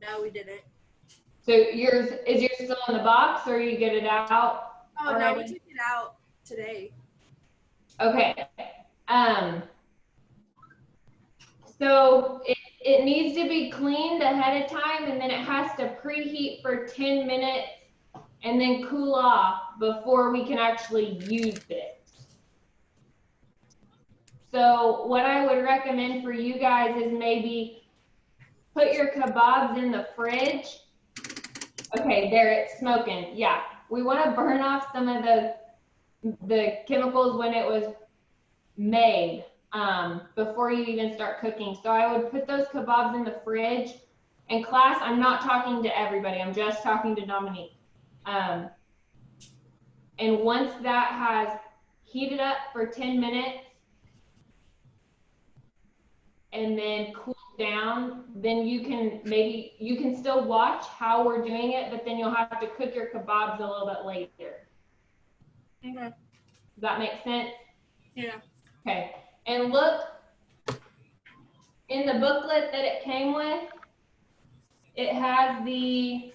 No, we didn't. So is yours still in the box, or you get it out? Oh, already? no, we took it out today. Okay. So it needs to be cleaned ahead of time, and then it has to preheat for 10 minutes and then cool off before we can actually use it. So what I would recommend for you guys is maybe put your kebabs in the fridge. Okay, there, it's smoking. Yeah, we want to burn off some of the chemicals when it was made before you even start cooking. So I would put those kebabs in the fridge. And class, I'm not talking to everybody. I'm just talking to Dominique. And once that has heated up for 10 minutes and then cooled down, then you can still watch how we're doing it, but then you'll have to cook your kebabs a little bit later. Okay. Does that make sense? Yeah. Okay. And look in the booklet that it came with, it has the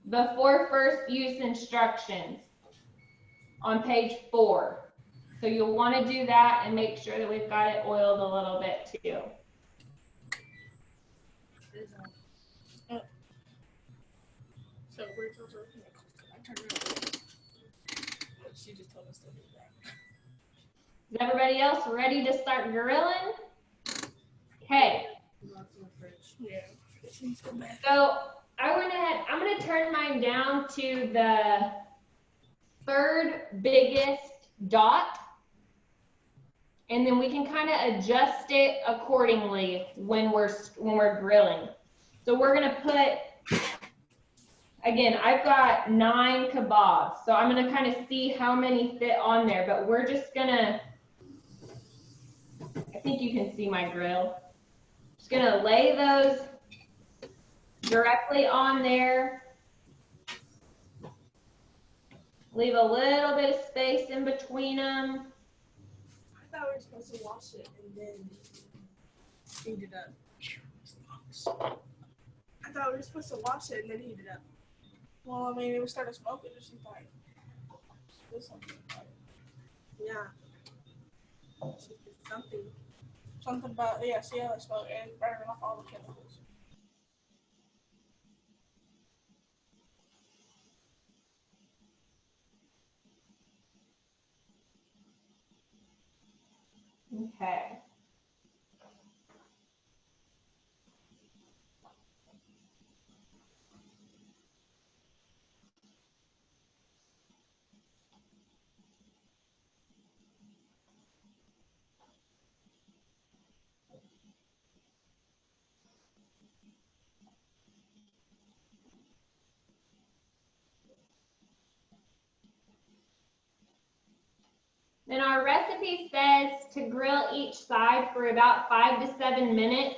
before first use instructions on page 4. So you'll want to do that and make sure that we've got it oiled a little bit too. So where's those I turned around. She just told us to do that. Is everybody else ready to start grilling? Okay. Yeah. So I went ahead, I'm going to turn mine down to the 3rd biggest dot, and then we can kind of adjust it accordingly when we're grilling. So we're going to put, again, I've got 9 kebabs, so I'm going to kind of see how many fit on there, but we're just going to, I think you can see my grill. Just going to lay those directly on there. Leave a little bit of space in between them. I thought we were supposed to wash it and then heat it up. I thought we were supposed to wash it and then heat it up. Well, I mean, it was started smoking and she's like, do something about it. Yeah. She did something. Something about, yeah, see how it smoked and burning off all the chemicals. Okay. Then our recipe says to grill each side for about 5 to 7 minutes.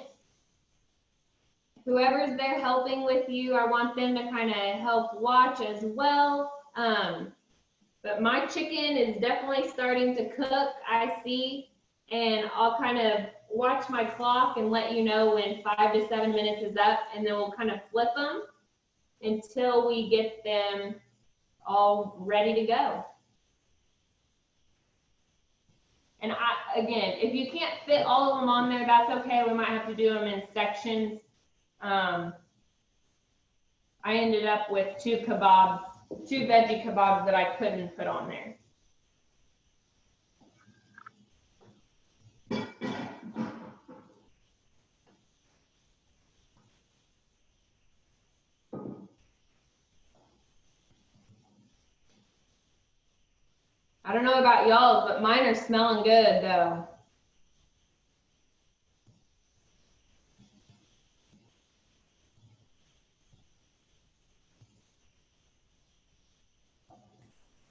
Whoever's there helping with you, I want them to kind of help watch as well. But my chicken is definitely starting to cook, I see, and I'll kind of watch my clock and let you know when 5 to 7 minutes is up, and then we'll kind of flip them until we get them all ready to go. And again, if you can't fit all of them on there, that's okay. We might have to do them in sections. I ended up with 2 veggie kebabs that I couldn't put on there. I don't know about y'all, but mine are smelling good though.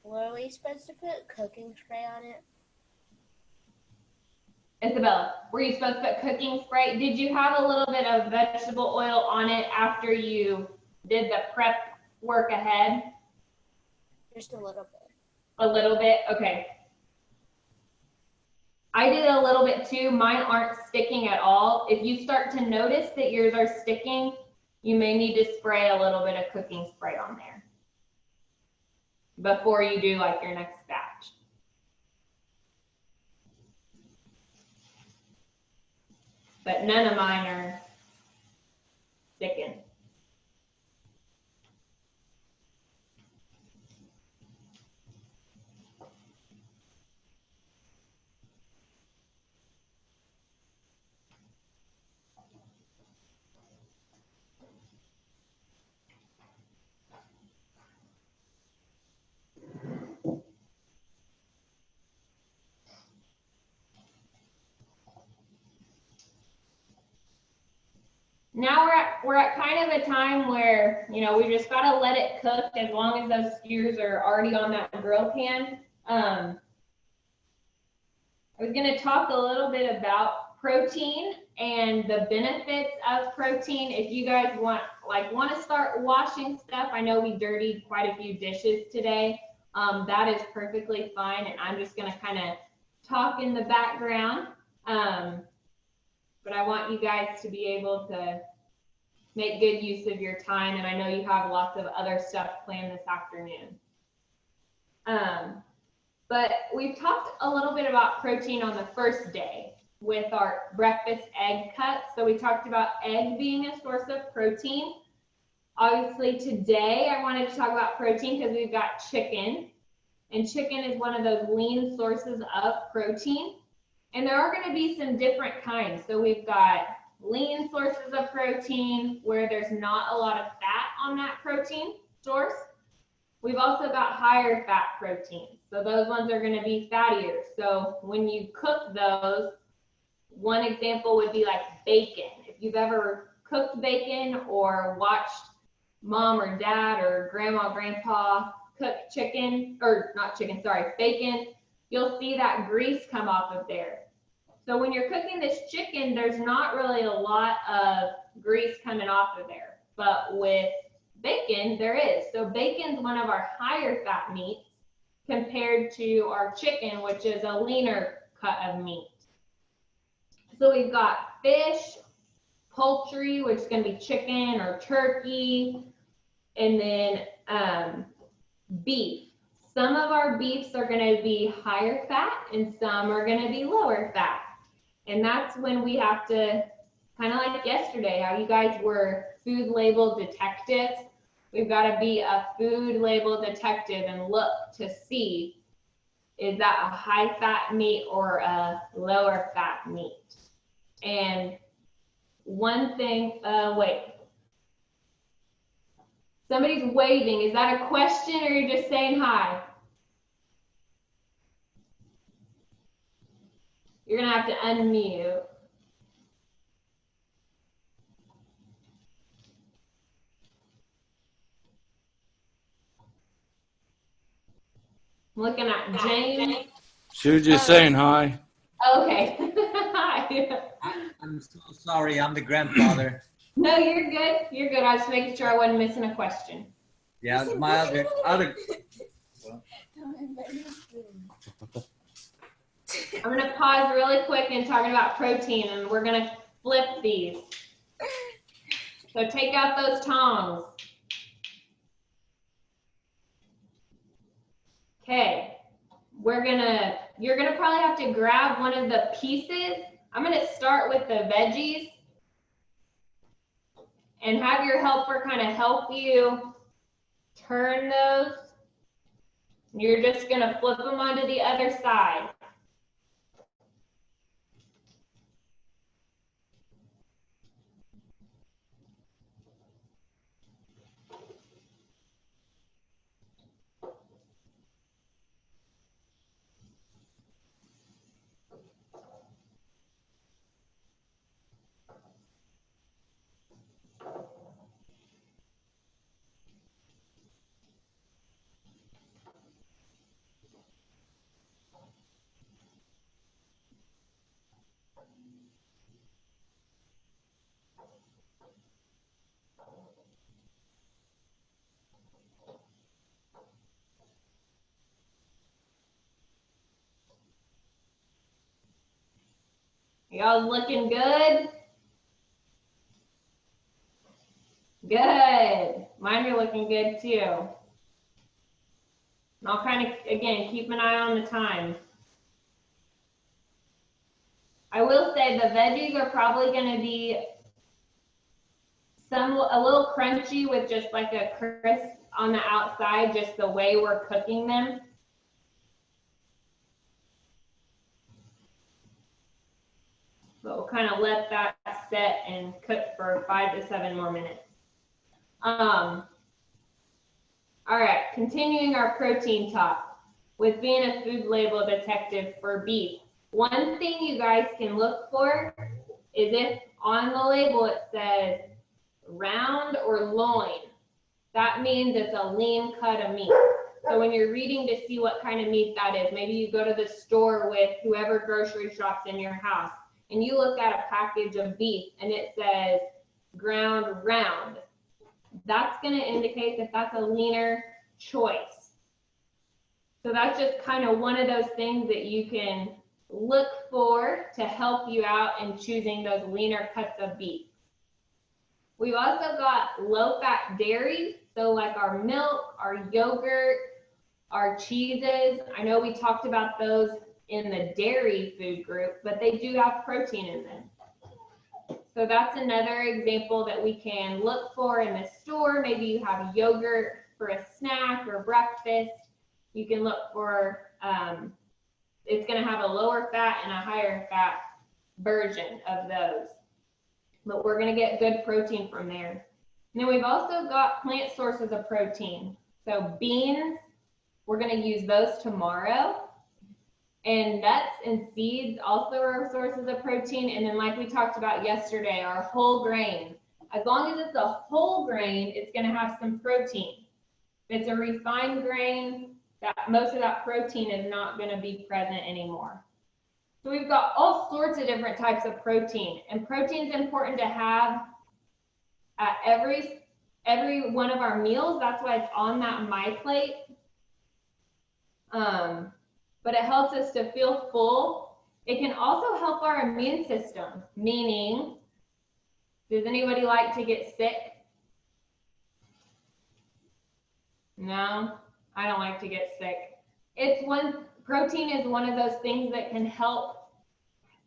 Were we supposed to put cooking spray on it? Isabella, were you supposed to put cooking spray? Did you have a little bit of vegetable oil on it after you did the prep work ahead? Just a little bit. A little bit? Okay. I did a little bit too. Mine aren't sticking at all. If you start to notice that yours are sticking, you may need to spray a little bit of cooking spray on there before you do like your next batch. But none of mine are sticking. Now we're at kind of a time where, you know, we just got to let it cook as long as those skewers are already on that grill pan. I was going to talk a little bit about protein and the benefits of protein. If you guys want to start washing stuff, I know we dirtied quite a few dishes today. That is perfectly fine, and I'm just going to kind of talk in the background. But I want you guys to be able to make good use of your time, and I know you have lots of other stuff planned this afternoon. But we've talked a little bit about protein on the first day with our breakfast egg cuts. So we talked about egg being a source of protein. Obviously today I wanted to talk about protein because we've got chicken, and chicken is one of those lean sources of protein. And there are going to be some different kinds. So we've got lean sources of protein where there's not a lot of fat on that protein source. We've also got higher fat proteins. So those ones are going to be fattier. So when you cook those, one example would be like bacon. If you've ever cooked bacon or watched mom or dad or grandma, grandpa cook chicken, or not chicken, sorry, bacon, you'll see that grease come off of there. So when you're cooking this chicken, there's not really a lot of grease coming off of there. But with bacon, there is. So bacon's one of our higher fat meats compared to our chicken, which is a leaner cut of meat. So we've got fish, poultry, which is going to be chicken or turkey, and then beef. Some of our beefs are going to be higher fat and some are going to be lower fat. And that's when we have to, kind of like yesterday, how you guys were food label detectives. We've got to be a food label detective and look to see, is that a high fat meat or a lower fat meat? And one thing, wait. Somebody's waving. Is that a question or are you just saying hi? You're going to have to unmute. I'm looking at James. She was just saying hi. Okay. Hi. I'm so sorry. I'm the grandfather. No, you're good. You're good. I was just making sure I wasn't missing a question. Yeah, my other I'm going to pause really quick and talking about protein, and we're going to flip these. So take out those tongs. Okay, you're gonna probably have to grab one of the pieces. I'm gonna start with the veggies and have your helper kind of help you turn those. You're just gonna flip them onto the other side. Y'all looking good? Good. Mine are looking good too. And I'll kind of, again, keep an eye on the time. I will say the veggies are probably going to be a little crunchy with just like a crisp on the outside, just the way we're cooking them. But we'll kind of let that set and cook for 5 to 7 more minutes. All right, continuing our protein talk with being a food label detective for beef. One thing you guys can look for is if on the label it says round or loin. That means it's a lean cut of meat. So when you're reading to see what kind of meat that is, maybe you go to the store with whoever grocery shops in your house, and you look at a package of beef and it says ground round. That's going to indicate that that's a leaner choice. So that's just kind of one of those things that you can look for to help you out in choosing those leaner cuts of beef. We've also got low-fat dairy, so like our milk, our yogurt, our cheeses. I know we talked about those in the dairy food group, but they do have protein in them. So that's another example that we can look for in the store. Maybe you have yogurt for a snack or breakfast. You can look for, it's going to have a lower fat and a higher fat version of those. But we're going to get good protein from there. And then we've also got plant sources of protein. So beans, we're going to use those tomorrow. And nuts and seeds also are sources of protein. And then like we talked about yesterday, our whole grain. As long as it's a whole grain, it's going to have some protein. If it's a refined grain, most of that protein is not going to be present anymore. So we've got all sorts of different types of protein. And protein is important to have at every one of our meals. That's why it's on that My Plate. But it helps us to feel full. It can also help our immune system, meaning, does anybody like to get sick? No, I don't like to get sick. Protein is one of those things that can help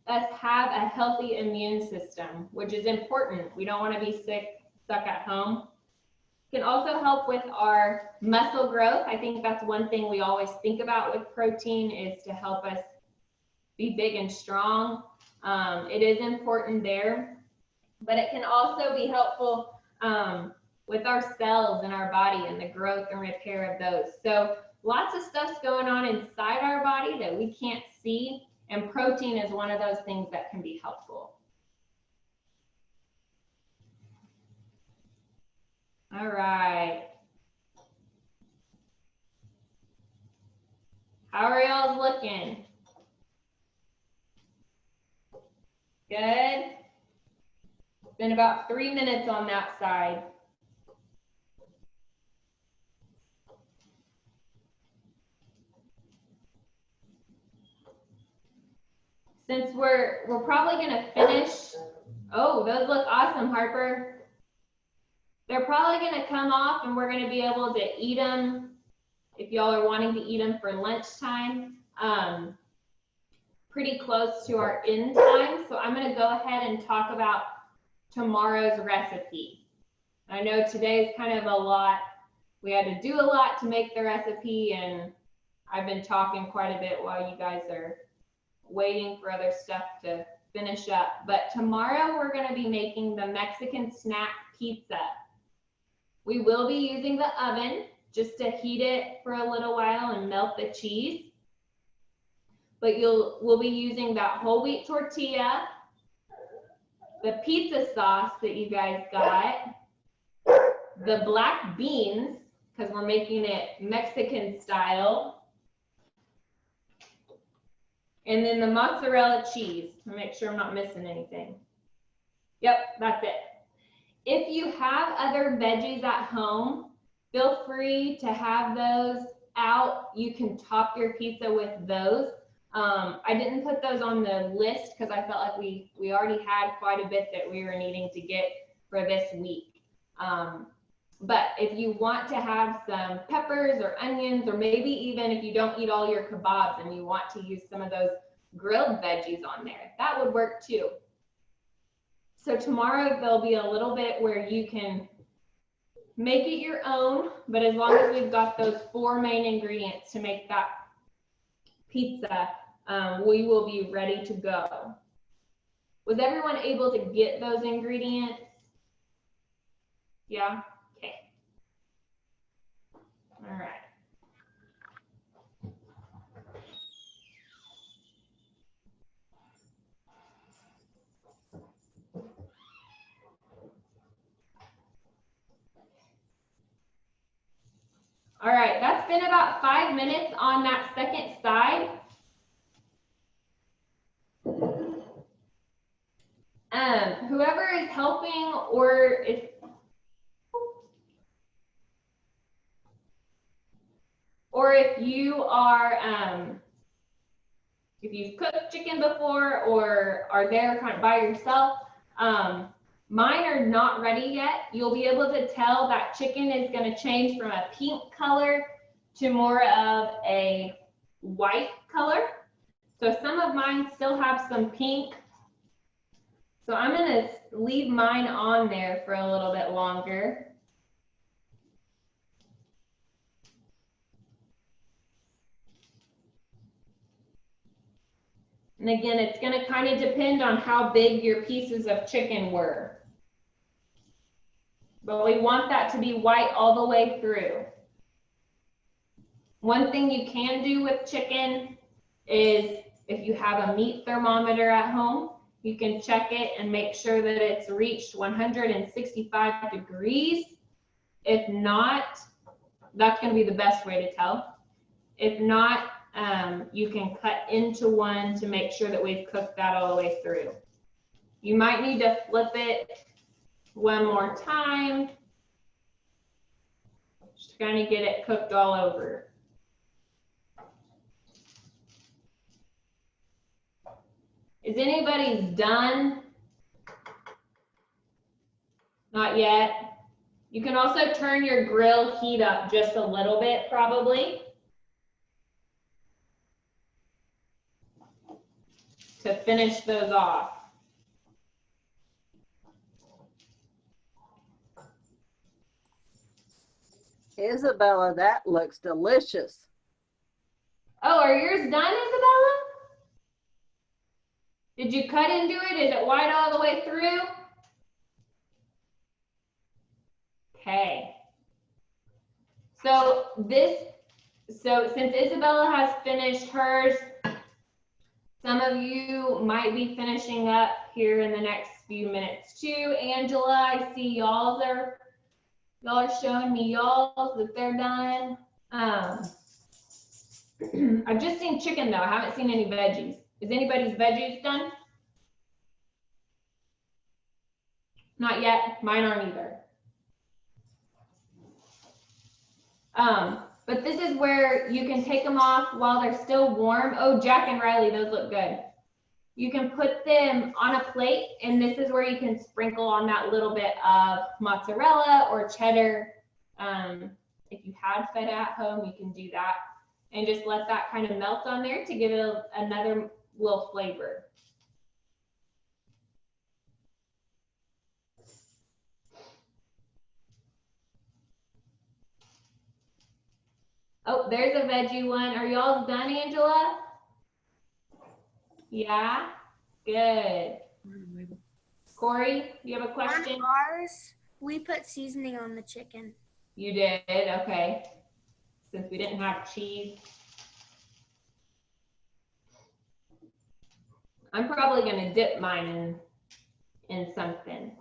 us have a healthy immune system, which is important. We don't want to be sick, stuck at home. Can also help with our muscle growth. I think that's one thing we always think about with protein is to help us be big and strong. It is important there, but it can also be helpful with our cells in our body and the growth and repair of those. So lots of stuff's going on inside our body that we can't see, and protein is one of those things that can be helpful. All right. How are y'all looking? Good? It's been about 3 minutes on that side. since we're probably gonna finish, oh, those look awesome, Harper. They're probably gonna come off and we're gonna be able to eat them if y'all are wanting to eat them for lunchtime, pretty close to our end time. So I'm gonna go ahead and talk about tomorrow's recipe. I know today's kind of a lot. We had to do a lot to make the recipe, and I've been talking quite a bit while you guys are waiting for other stuff to finish up. But tomorrow we're gonna be making the Mexican snack pizza. We will be using the oven just to heat it for a little while and melt the cheese. But we'll be using that whole wheat tortilla, the pizza sauce that you guys got, the black beans, because we're making it Mexican style, and then the mozzarella cheese to make sure I'm not missing anything. Yep, that's it. If you have other veggies at home, feel free to have those out. You can top your pizza with those. I didn't put those on the list because I felt like we already had quite a bit that we were needing to get for this week. But if you want to have some peppers or onions, or maybe even if you don't eat all your kebabs and you want to use some of those grilled veggies on there, that would work too. So tomorrow there'll be a little bit where you can make it your own, but as long as we've got those 4 main ingredients to make that pizza, we will be ready to go. Was everyone able to get those ingredients? Yeah? Okay. All right. All right, that's been about 5 minutes on that second side. Whoever is helping, or if you are, if you've cooked chicken before or are there kind of by yourself, mine are not ready yet. You'll be able to tell that chicken is going to change from a pink color to more of a white color. So some of mine still have some pink. So I'm going to leave mine on there for a little bit longer. And again, it's going to kind of depend on how big your pieces of chicken were. But we want that to be white all the way through. One thing you can do with chicken is if you have a meat thermometer at home, you can check it and make sure that it's reached 165 degrees. If not, that's going to be the best way to tell. If not, you can cut into one to make sure that we've cooked that all the way through. You might need to flip it one more time, just to kind of get it cooked all over. Is anybody's done? Not yet. You can also turn your grill heat up just a little bit, probably, to finish those off. Isabella, that looks delicious. Oh, are yours done, Isabella? Did you cut into it? Is it white all the way through? Okay. So since Isabella has finished hers, some of you might be finishing up here in the next few minutes too. Angela, I see y'all are showing me y'all that they're done. I've just seen chicken though. I haven't seen any veggies. Is anybody's veggies done? Not yet. Mine aren't either. But this is where you can take them off while they're still warm. Oh, Jack and Riley, those look good. You can put them on a plate, and this is where you can sprinkle on that little bit of mozzarella or cheddar. If you had feta at home, you can do that. And just let that kind of melt on there to give it another little flavor. Oh, there's a veggie one. Are y'all done, Angela? Yeah? Good. Corey, you have a question? On ours, we put seasoning on the chicken. You did? Okay. Since we didn't have cheese. I'm probably going to dip mine in something.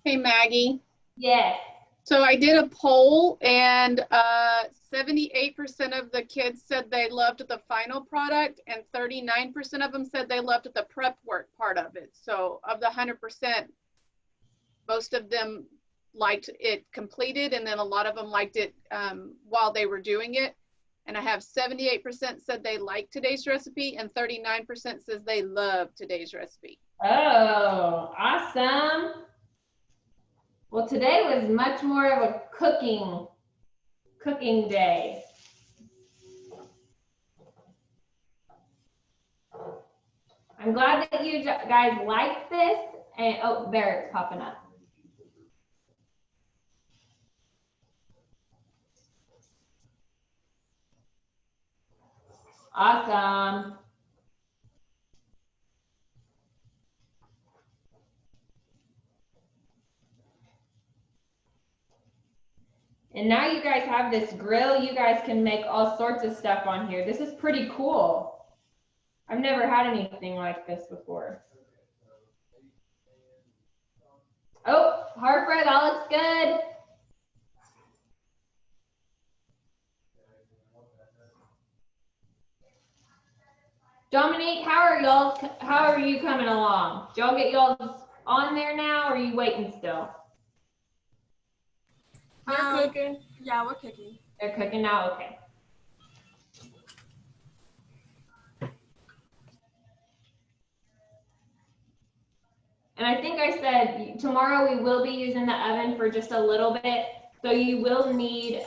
Hey, Maggie. Yes. So I did a poll, and 78% of the kids said they loved the final product, and 39% of them said they loved the prep work part of it. So of the 100%, most of them liked it completed, and then a lot of them liked it while they were doing it. And I have 78% said they liked today's recipe, and 39% says they love today's recipe. Oh, awesome. Well, today was much more of a cooking day. I'm glad that you guys like this. And oh, there it's popping up. Awesome. And now you guys have this grill. You guys can make all sorts of stuff on here. This is pretty cool. I've never had anything like this before. Oh, Harper, that looks good. Dominic, how are you coming along? Did y'all get y'all on there now, or are you waiting still? They're cooking. Yeah, we're cooking. They're cooking now? Okay. And I think I said tomorrow we will be using the oven for just a little bit. So you will need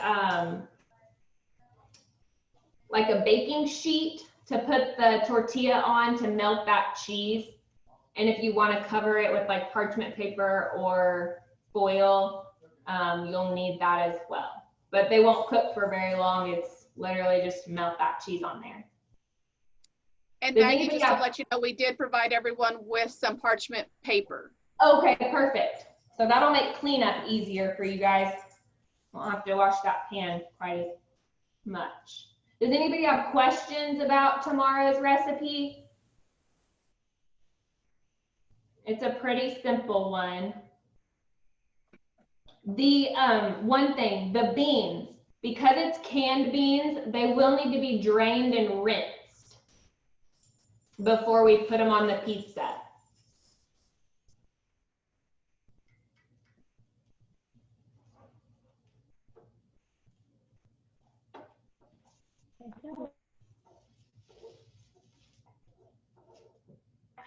like a baking sheet to put the tortilla on to melt that cheese. And if you want to cover it with like parchment paper or foil, you'll need that as well. But they won't cook for very long. It's literally just melt that cheese on there. And Maggie, just to let you know, we did provide everyone with some parchment paper. Okay, perfect. So that'll make cleanup easier for you guys. Won't have to wash that pan quite as much. Does anybody have questions about tomorrow's recipe? It's a pretty simple one. The one thing, the beans, because it's canned beans, they will need to be drained and rinsed before we put them on the pizza.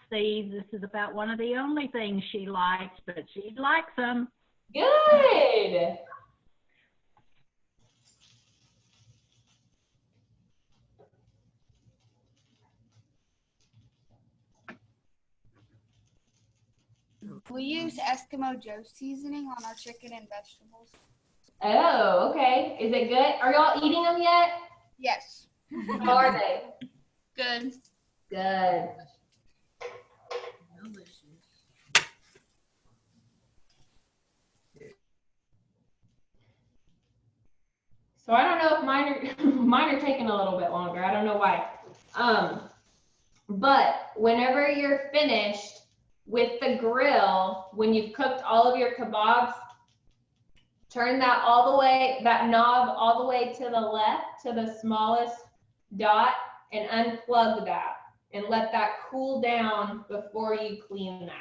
Steve, this is about one of the only things she likes, but she likes them. Good. We use Eskimo Joe seasoning on our chicken and vegetables. Oh, okay. Is it good? Are y'all eating them yet? Yes. How are they? Good. Good. So I don't know if mine are taking a little bit longer. I don't know why. But whenever you're finished with the grill, when you've cooked all of your kebabs, turn that knob all the way to the left, to the smallest Dot, and unplug that and let that cool down before you clean that.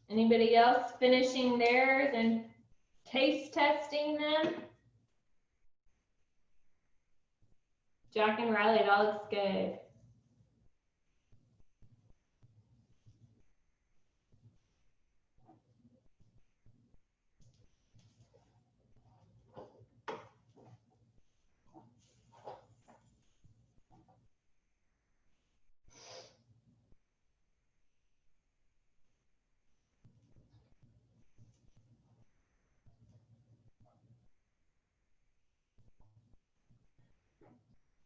Anybody else finishing theirs and taste testing them? Jack and Riley, it all looks good.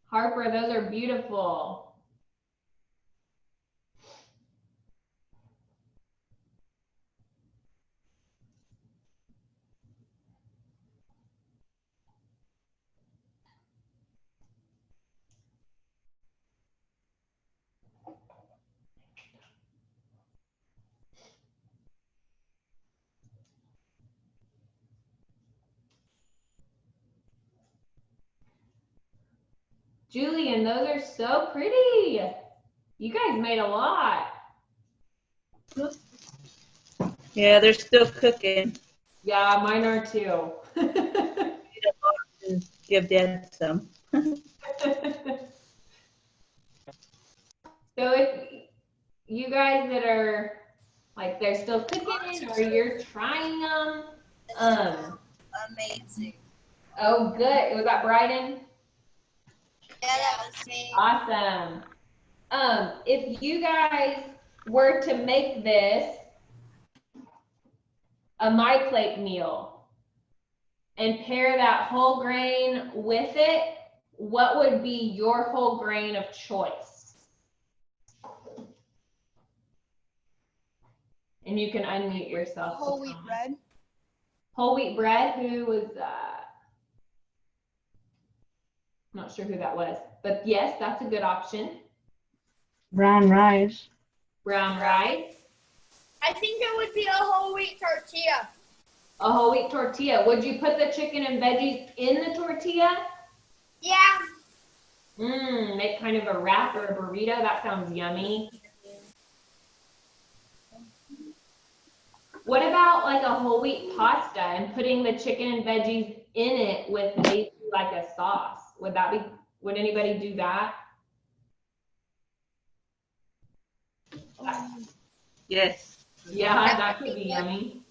Harper, those are beautiful. Julian, those are so pretty. You guys made a lot. Yeah, they're still cooking. Yeah, mine are too. Give Dad some. So if you guys that are like they're still cooking or you're trying them, Amazing. oh good. Was that Bryden? Yeah, that was me. Awesome. If you guys were to make this a My Plate meal and pair that whole grain with it, what would be your whole grain of choice? And you can unmute yourself. Whole wheat bread. Whole wheat bread, who was that? Not sure who that was, but yes, that's a good option. Brown rice. Brown rice. I think it would be a whole wheat tortilla. A whole wheat tortilla. Would you put the chicken and veggies in the tortilla? Yeah. Make kind of a wrap or a burrito. That sounds yummy. What about like a whole wheat pasta and putting the chicken and veggies in it with maybe like a sauce? Would anybody do that? Yes. Yeah, that could be yummy.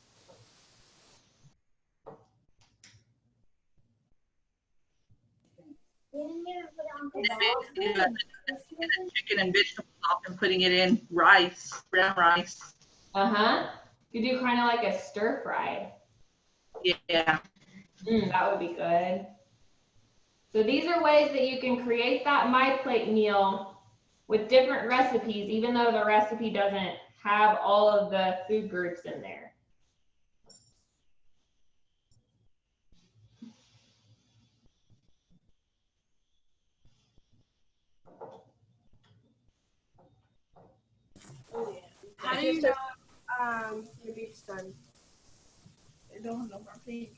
Chicken and vegetables off and putting it in rice, brown rice. You do kind of like a stir fry. Yeah. That would be good. So these are ways that you can create that My Plate meal with different recipes, even though the recipe doesn't have all of the food groups in there. How do you know your beef's done? I don't have no more beef.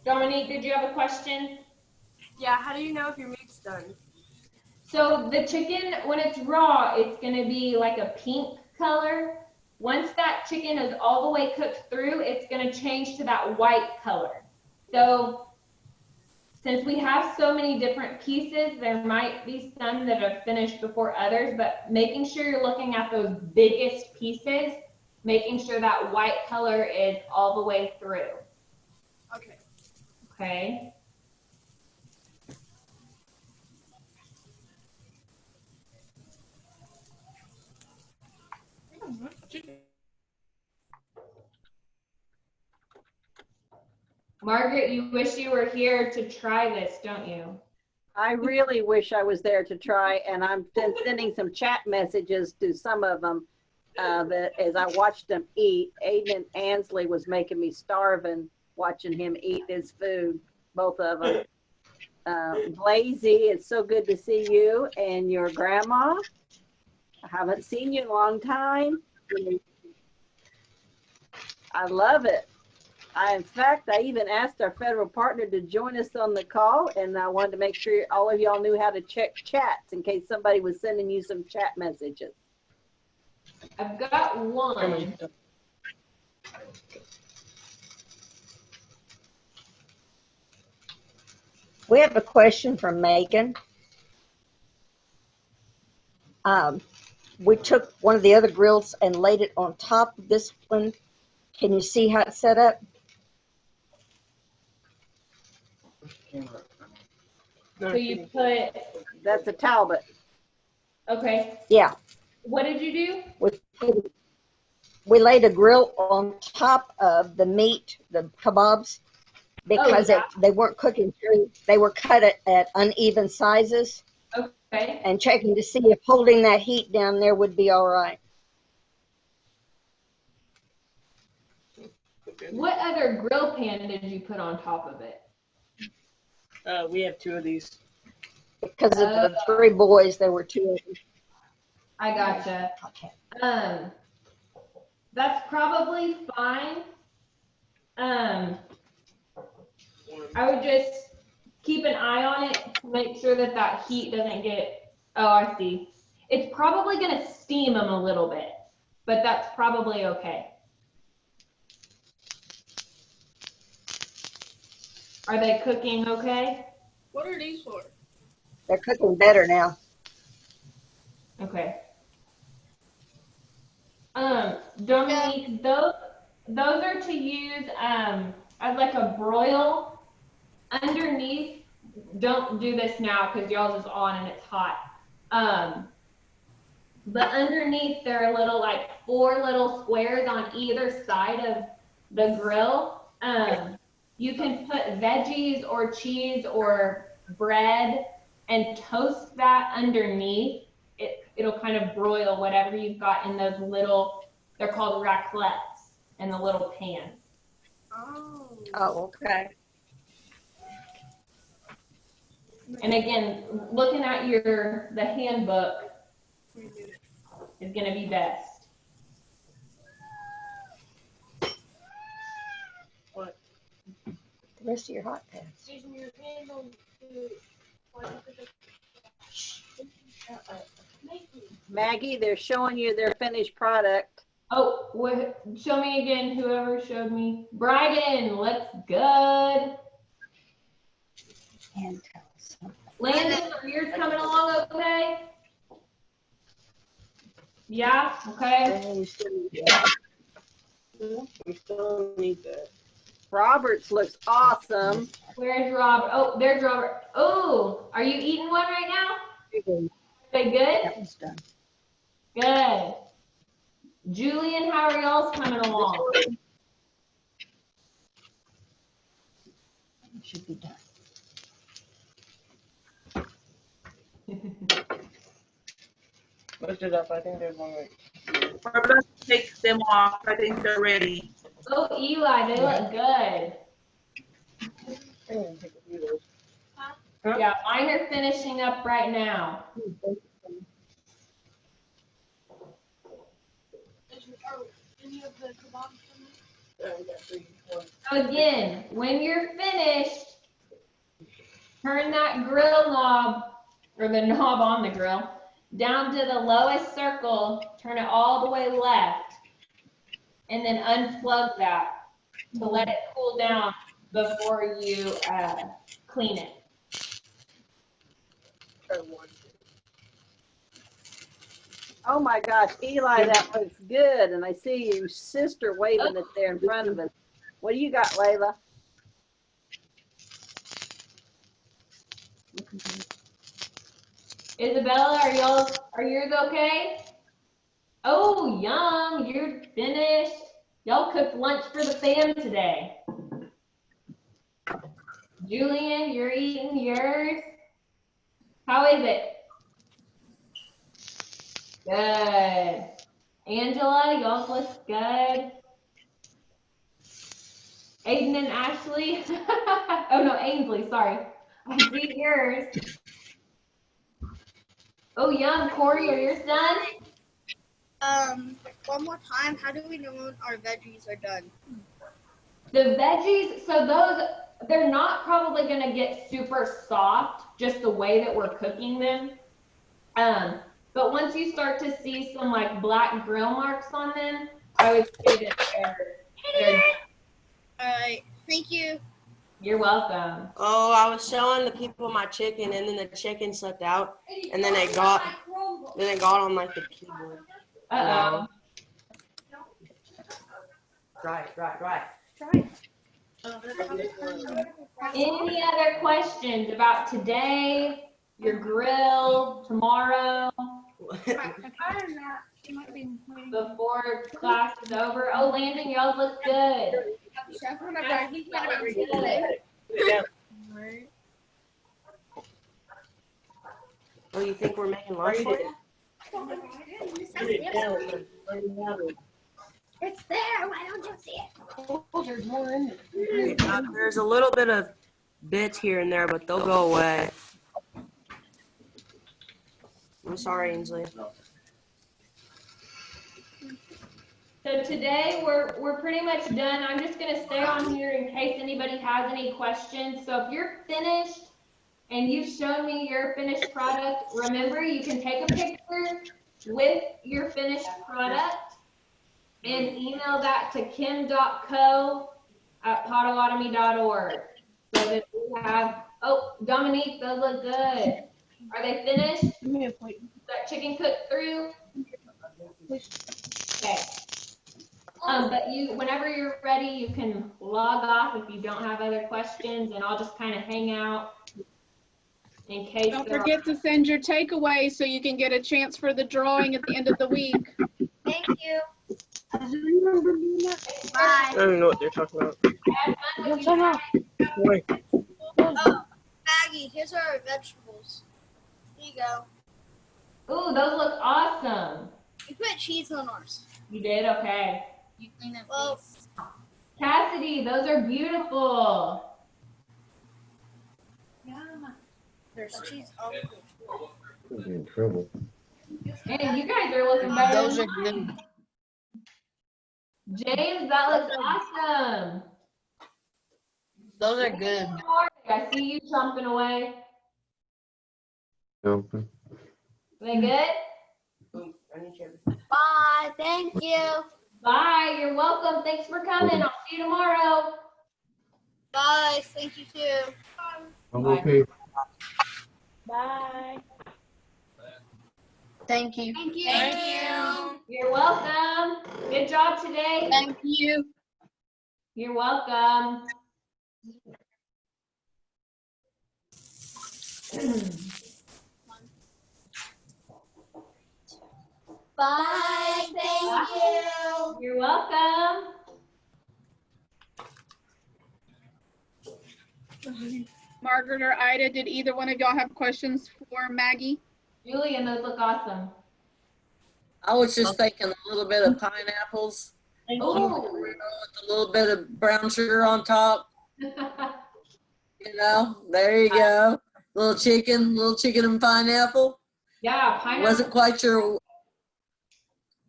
Dominique, did you have a question? Yeah, how do you know if your meat's done? So the chicken, when it's raw, it's going to be like a pink color. Once that chicken is all the way cooked through, it's going to change to that white color. So since we have so many different pieces, there might be some that are finished before others, but making sure you're looking at those biggest pieces, making sure that white color is all the way through. Okay. Okay. Margaret, you wish you were here to try this, don't you? I really wish I was there to try, and I'm sending some chat messages to some of them that as I watched them eat. Aiden Ainsley was making me starving watching him eat his food, both of them. Blazy, it's so good to see you and your grandma. I haven't seen you in a long time. I love it. In fact, I even asked our federal partner to join us on the call, and I wanted to make sure all of y'all knew how to check chats in case somebody was sending you some chat messages. I've got one. We have a question from Megan. We took one of the other grills and laid it on top of this one. Can you see how it's set up? So you put. That's a Talbot. Okay. Yeah. What did you do? We laid a grill on top of the meat, the kabobs, because they weren't cooking through. They were cut at uneven sizes. Okay. And checking to see if holding that heat down there would be all right. What other grill pan did you put on top of it? We have 2 of these. Because of the 3 boys, there were 2 of them. I gotcha. Okay. That's probably fine. I would just keep an eye on it to make sure that that heat doesn't get, oh, I see. It's probably going to steam them a little bit, but that's probably okay. Are they cooking okay? What are these for? They're cooking better now. Okay. Dominic, those are to use as like a broil. Underneath, don't do this now because y'all's is on and it's hot. But underneath there are little like 4 little squares on either side of the grill. You can put veggies or cheese or bread and toast that underneath. It'll kind of broil whatever you've got in those little, they're called raclettes in the little pan. Oh, okay. And again, looking at the handbook is going to be best. What? The rest of your hot pads. Maggie, they're showing you their finished product. Oh, show me again, whoever showed me. Bryden, looks good. Landon, are yours coming along okay? Yeah, okay. We still need that. Robert's looks awesome. Where's Robert? Oh, there's Robert. Oh, are you eating one right now? Are they good? That was done. Good. Julian, how are y'all's coming along? Should be done. Lift it up. I think there's one right here. We're about to take them off. I think they're ready. Oh, Eli, they look good. Yeah, mine are finishing up right now. So again, when you're finished, turn that grill knob, or the knob on the grill, down to the lowest circle, turn it all the way left, and then unplug that to let it cool down before you clean it. Oh my gosh, Eli, that looks good. And I see your sister waving it there in front of us. What do you got, Layla? Isabella, are yours okay? Oh, yum, you're finished. Y'all cooked lunch for the fam today. Julian, you're eating yours. How is it? Good. Angela, y'all look good. Aiden and Ashley. Oh no, Ainsley, sorry. I see yours. Oh, yum. Corey, are yours done? One more time. How do we know when our veggies are done? The veggies, so those, they're not probably going to get super soft, just the way that we're cooking them. But once you start to see some like black grill marks on them, I would say that they're All right. Thank you. You're welcome. Oh, I was showing the people my chicken, and then the chicken slipped out, and then it got on like the keyboard. Uh-oh. Right. Any other questions about today, your grill, tomorrow, before class is over? Oh, Landon, y'all look good. Oh, you think we're making lunch for you? It's there. Why don't you see it? Oh, there's more in there. There's a little bit of bits here and there, but they'll go away. I'm sorry, Ainsley. So today we're pretty much done. I'm just gonna stay on here in case anybody has any questions. So if you're finished and you've shown me your finished product, remember you can take a picture with your finished product and email that to kim.co@potawatomi.org. So that we have, oh, Dominique, those look good. Are they finished? Is that chicken cooked through? Okay. But whenever you're ready, you can log off if you don't have other questions, and I'll just kind of hang out in case. Don't forget to send your takeaway so you can get a chance for the drawing at the end of the week. Thank you. I don't know what they're talking about. Oh, Maggie, here's our vegetables. Here you go. Ooh, those look awesome. We put cheese on ours. You did? Okay. You clean up, well, Cassidy, those are beautiful. there's cheese all over. We'll be in trouble. Man, you guys are looking better. Those are good. James, that looks awesome. Those are good. I see you chomping away. Are they good? Bye. Thank you. Bye. You're welcome. Thanks for coming. I'll see you tomorrow. Bye. Thank you too. I'm okay. Bye. Thank you. Thank you. Thank you. You're welcome. Good job today. Thank you. You're welcome. Bye. Thank you. You're welcome. Margaret or Ida, did either one of y'all have questions for Maggie? Julian, those look awesome. I was just thinking a little bit of pineapples. Oh. With a little bit of brown sugar on top. You know, there you go. Little chicken and pineapple. Yeah, pineapple. Wasn't quite sure.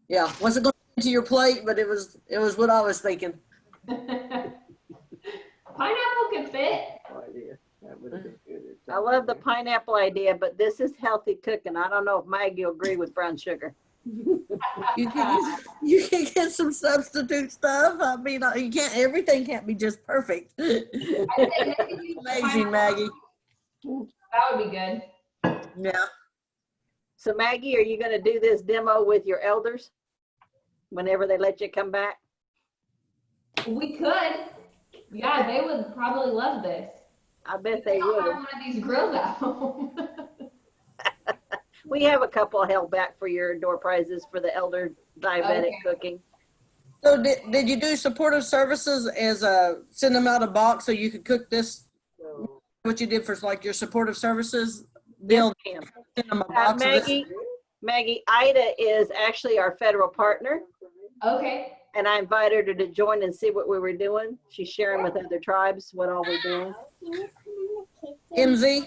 Yeah, wasn't going to your plate, but it was what I was thinking. Pineapple could fit. I love the pineapple idea, but this is healthy cooking. I don't know if Maggie will agree with brown sugar. You can get some substitute stuff. I mean, everything can't be just perfect. Amazing, Maggie. That would be good. Yeah. So Maggie, are you going to do this demo with your elders whenever they let you come back? We could. Yeah, they would probably love this. I bet they would. One of these grills at home. We have a couple held back for your door prizes for the elder diabetic cooking. So did you do supportive services as send them out a box so you could cook this? What you did for like your supportive services deal. Yes, ma'am. Send them a box of this. Maggie, Ida is actually our federal partner. Okay. And I invited her to join and see what we were doing. She's sharing with other tribes what all we're doing. MZ?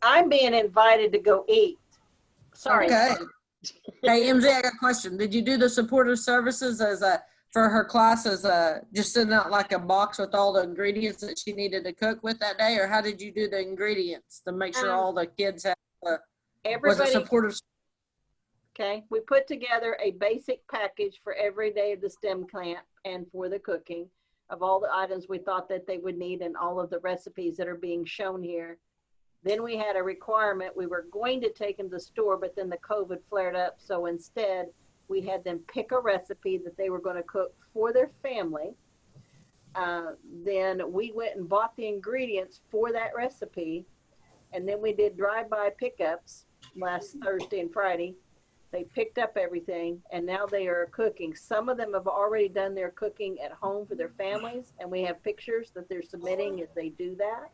I'm being invited to go eat. Sorry. Okay. Hey, MZ, I got a question. Did you do the supportive services as a, for her class as a, just sending out like a box with all the ingredients that she needed to cook with that day? Or how did you do the ingredients to make sure all the kids had, was it supportive? Okay, we put together a basic package for every day of the STEM camp and for the cooking of all the items we thought that they would need and all of the recipes that are being shown here. Then we had a requirement. We were going to take them to the store, but then the COVID flared up. So instead, we had them pick a recipe that they were going to cook for their family. Then we went and bought the ingredients for that recipe. And then we did drive-by pickups last Thursday and Friday. They picked up everything, and now they are cooking. Some of them have already done their cooking at home for their families, and we have pictures that they're submitting as they do that.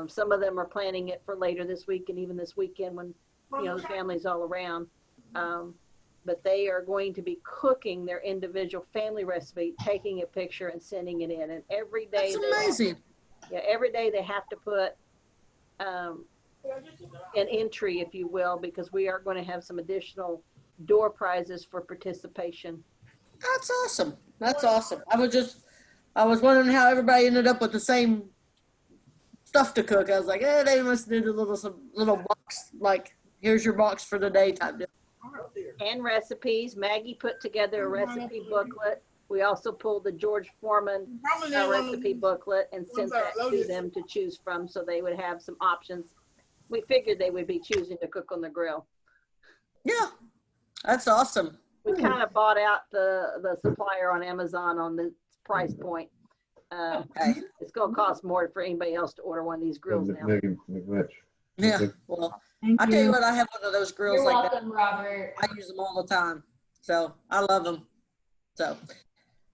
Some of them are planning it for later this week and even this weekend when, you know, the family's all around. But they are going to be cooking their individual family recipe, taking a picture and sending it in. And every day, that's amazing. Every day they have to put an entry, if you will, because we are going to have some additional door prizes for participation. That's awesome. That's awesome. I was wondering how everybody ended up with the same stuff to cook. I was like, they must do the little box, like, here's your box for the day type deal. And recipes. Maggie put together a recipe booklet. We also pulled the George Foreman recipe booklet and sent that to them to choose from so they would have some options. We figured they would be choosing to cook on the grill. Yeah, that's awesome. We kind of bought out the supplier on Amazon on the price point. It's going to cost more for anybody else to order one of these grills now. Yeah, well, I tell you what, I have one of those grills. You're like welcome, that. Robert. I use them all the time, so I love them. So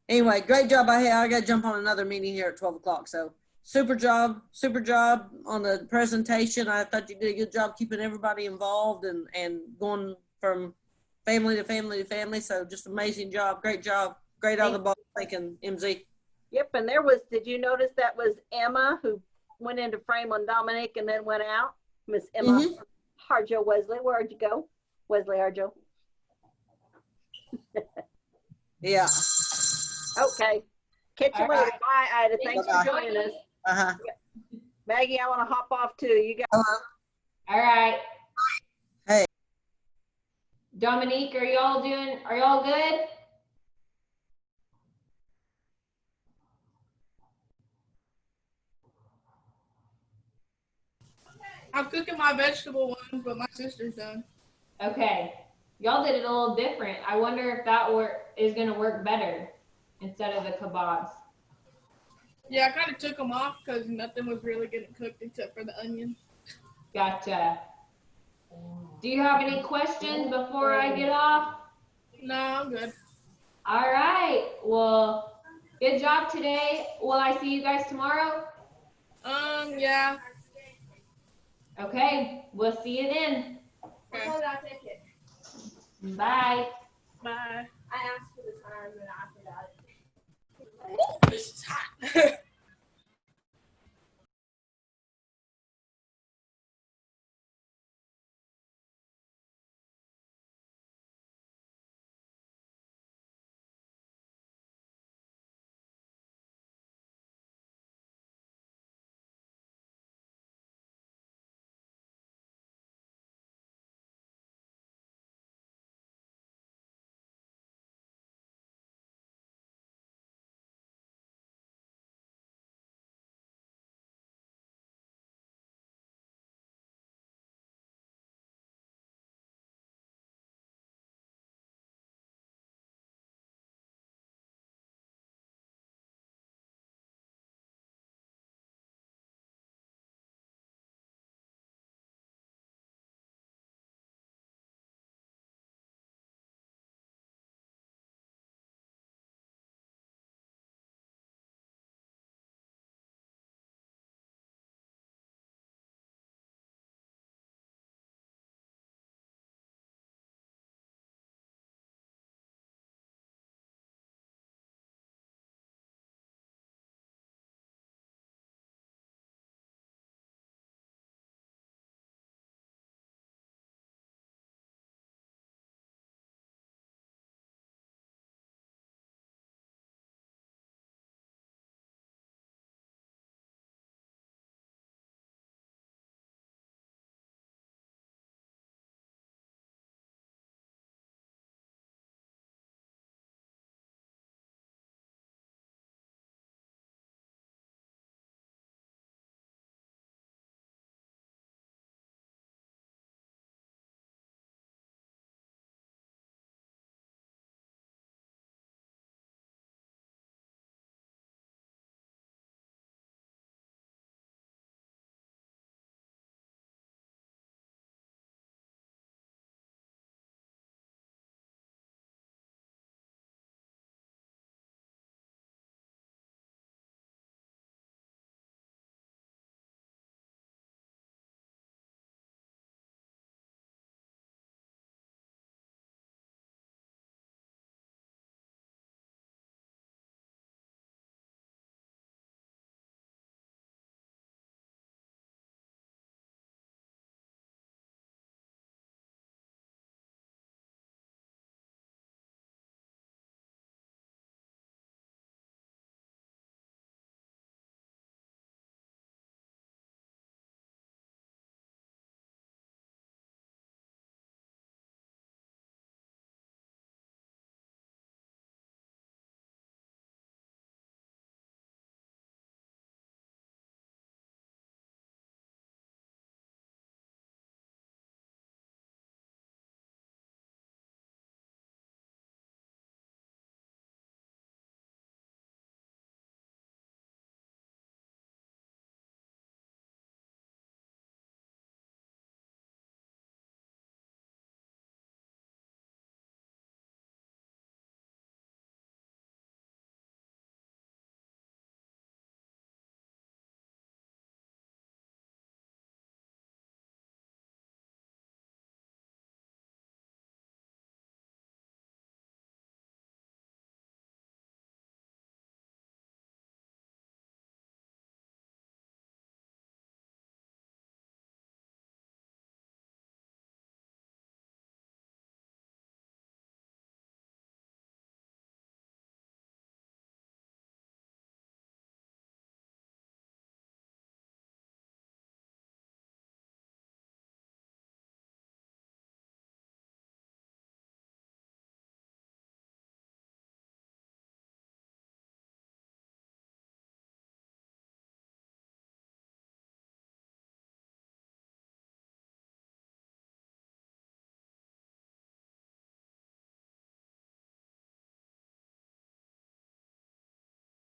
anyway, great job. I got to jump on another meeting here at 12 o'clock. So super job on the presentation. I thought you did a good job keeping everybody involved and going from family to family to family. So just amazing job. Great job. Great out of the box thinking, MZ. Yep, and did you notice that was Emma who went into frame on Dominic and then went out? Miss Emma Harjo Wesley. Where'd you go? Wesley Harjo. Yeah. Okay. Catch you later. Bye, Ida. Thanks for joining us. Uh-huh. Maggie, I want to hop off too. You got. All right. Hey. Dominique, are y'all good? I'm cooking my vegetable one, but my sister's done. Okay. Y'all did it a little different. I wonder if that is going to work better instead of the kebabs. Yeah, I kind of took them off because nothing was really getting cooked except for the onion. Gotcha. Do you have any questions before I get off? No, I'm good. All right. Well, good job today. Will I see you guys tomorrow? Yeah. Okay. We'll see you then. Okay. Bye. Bye. I asked for the time and I forgot it. This is hot.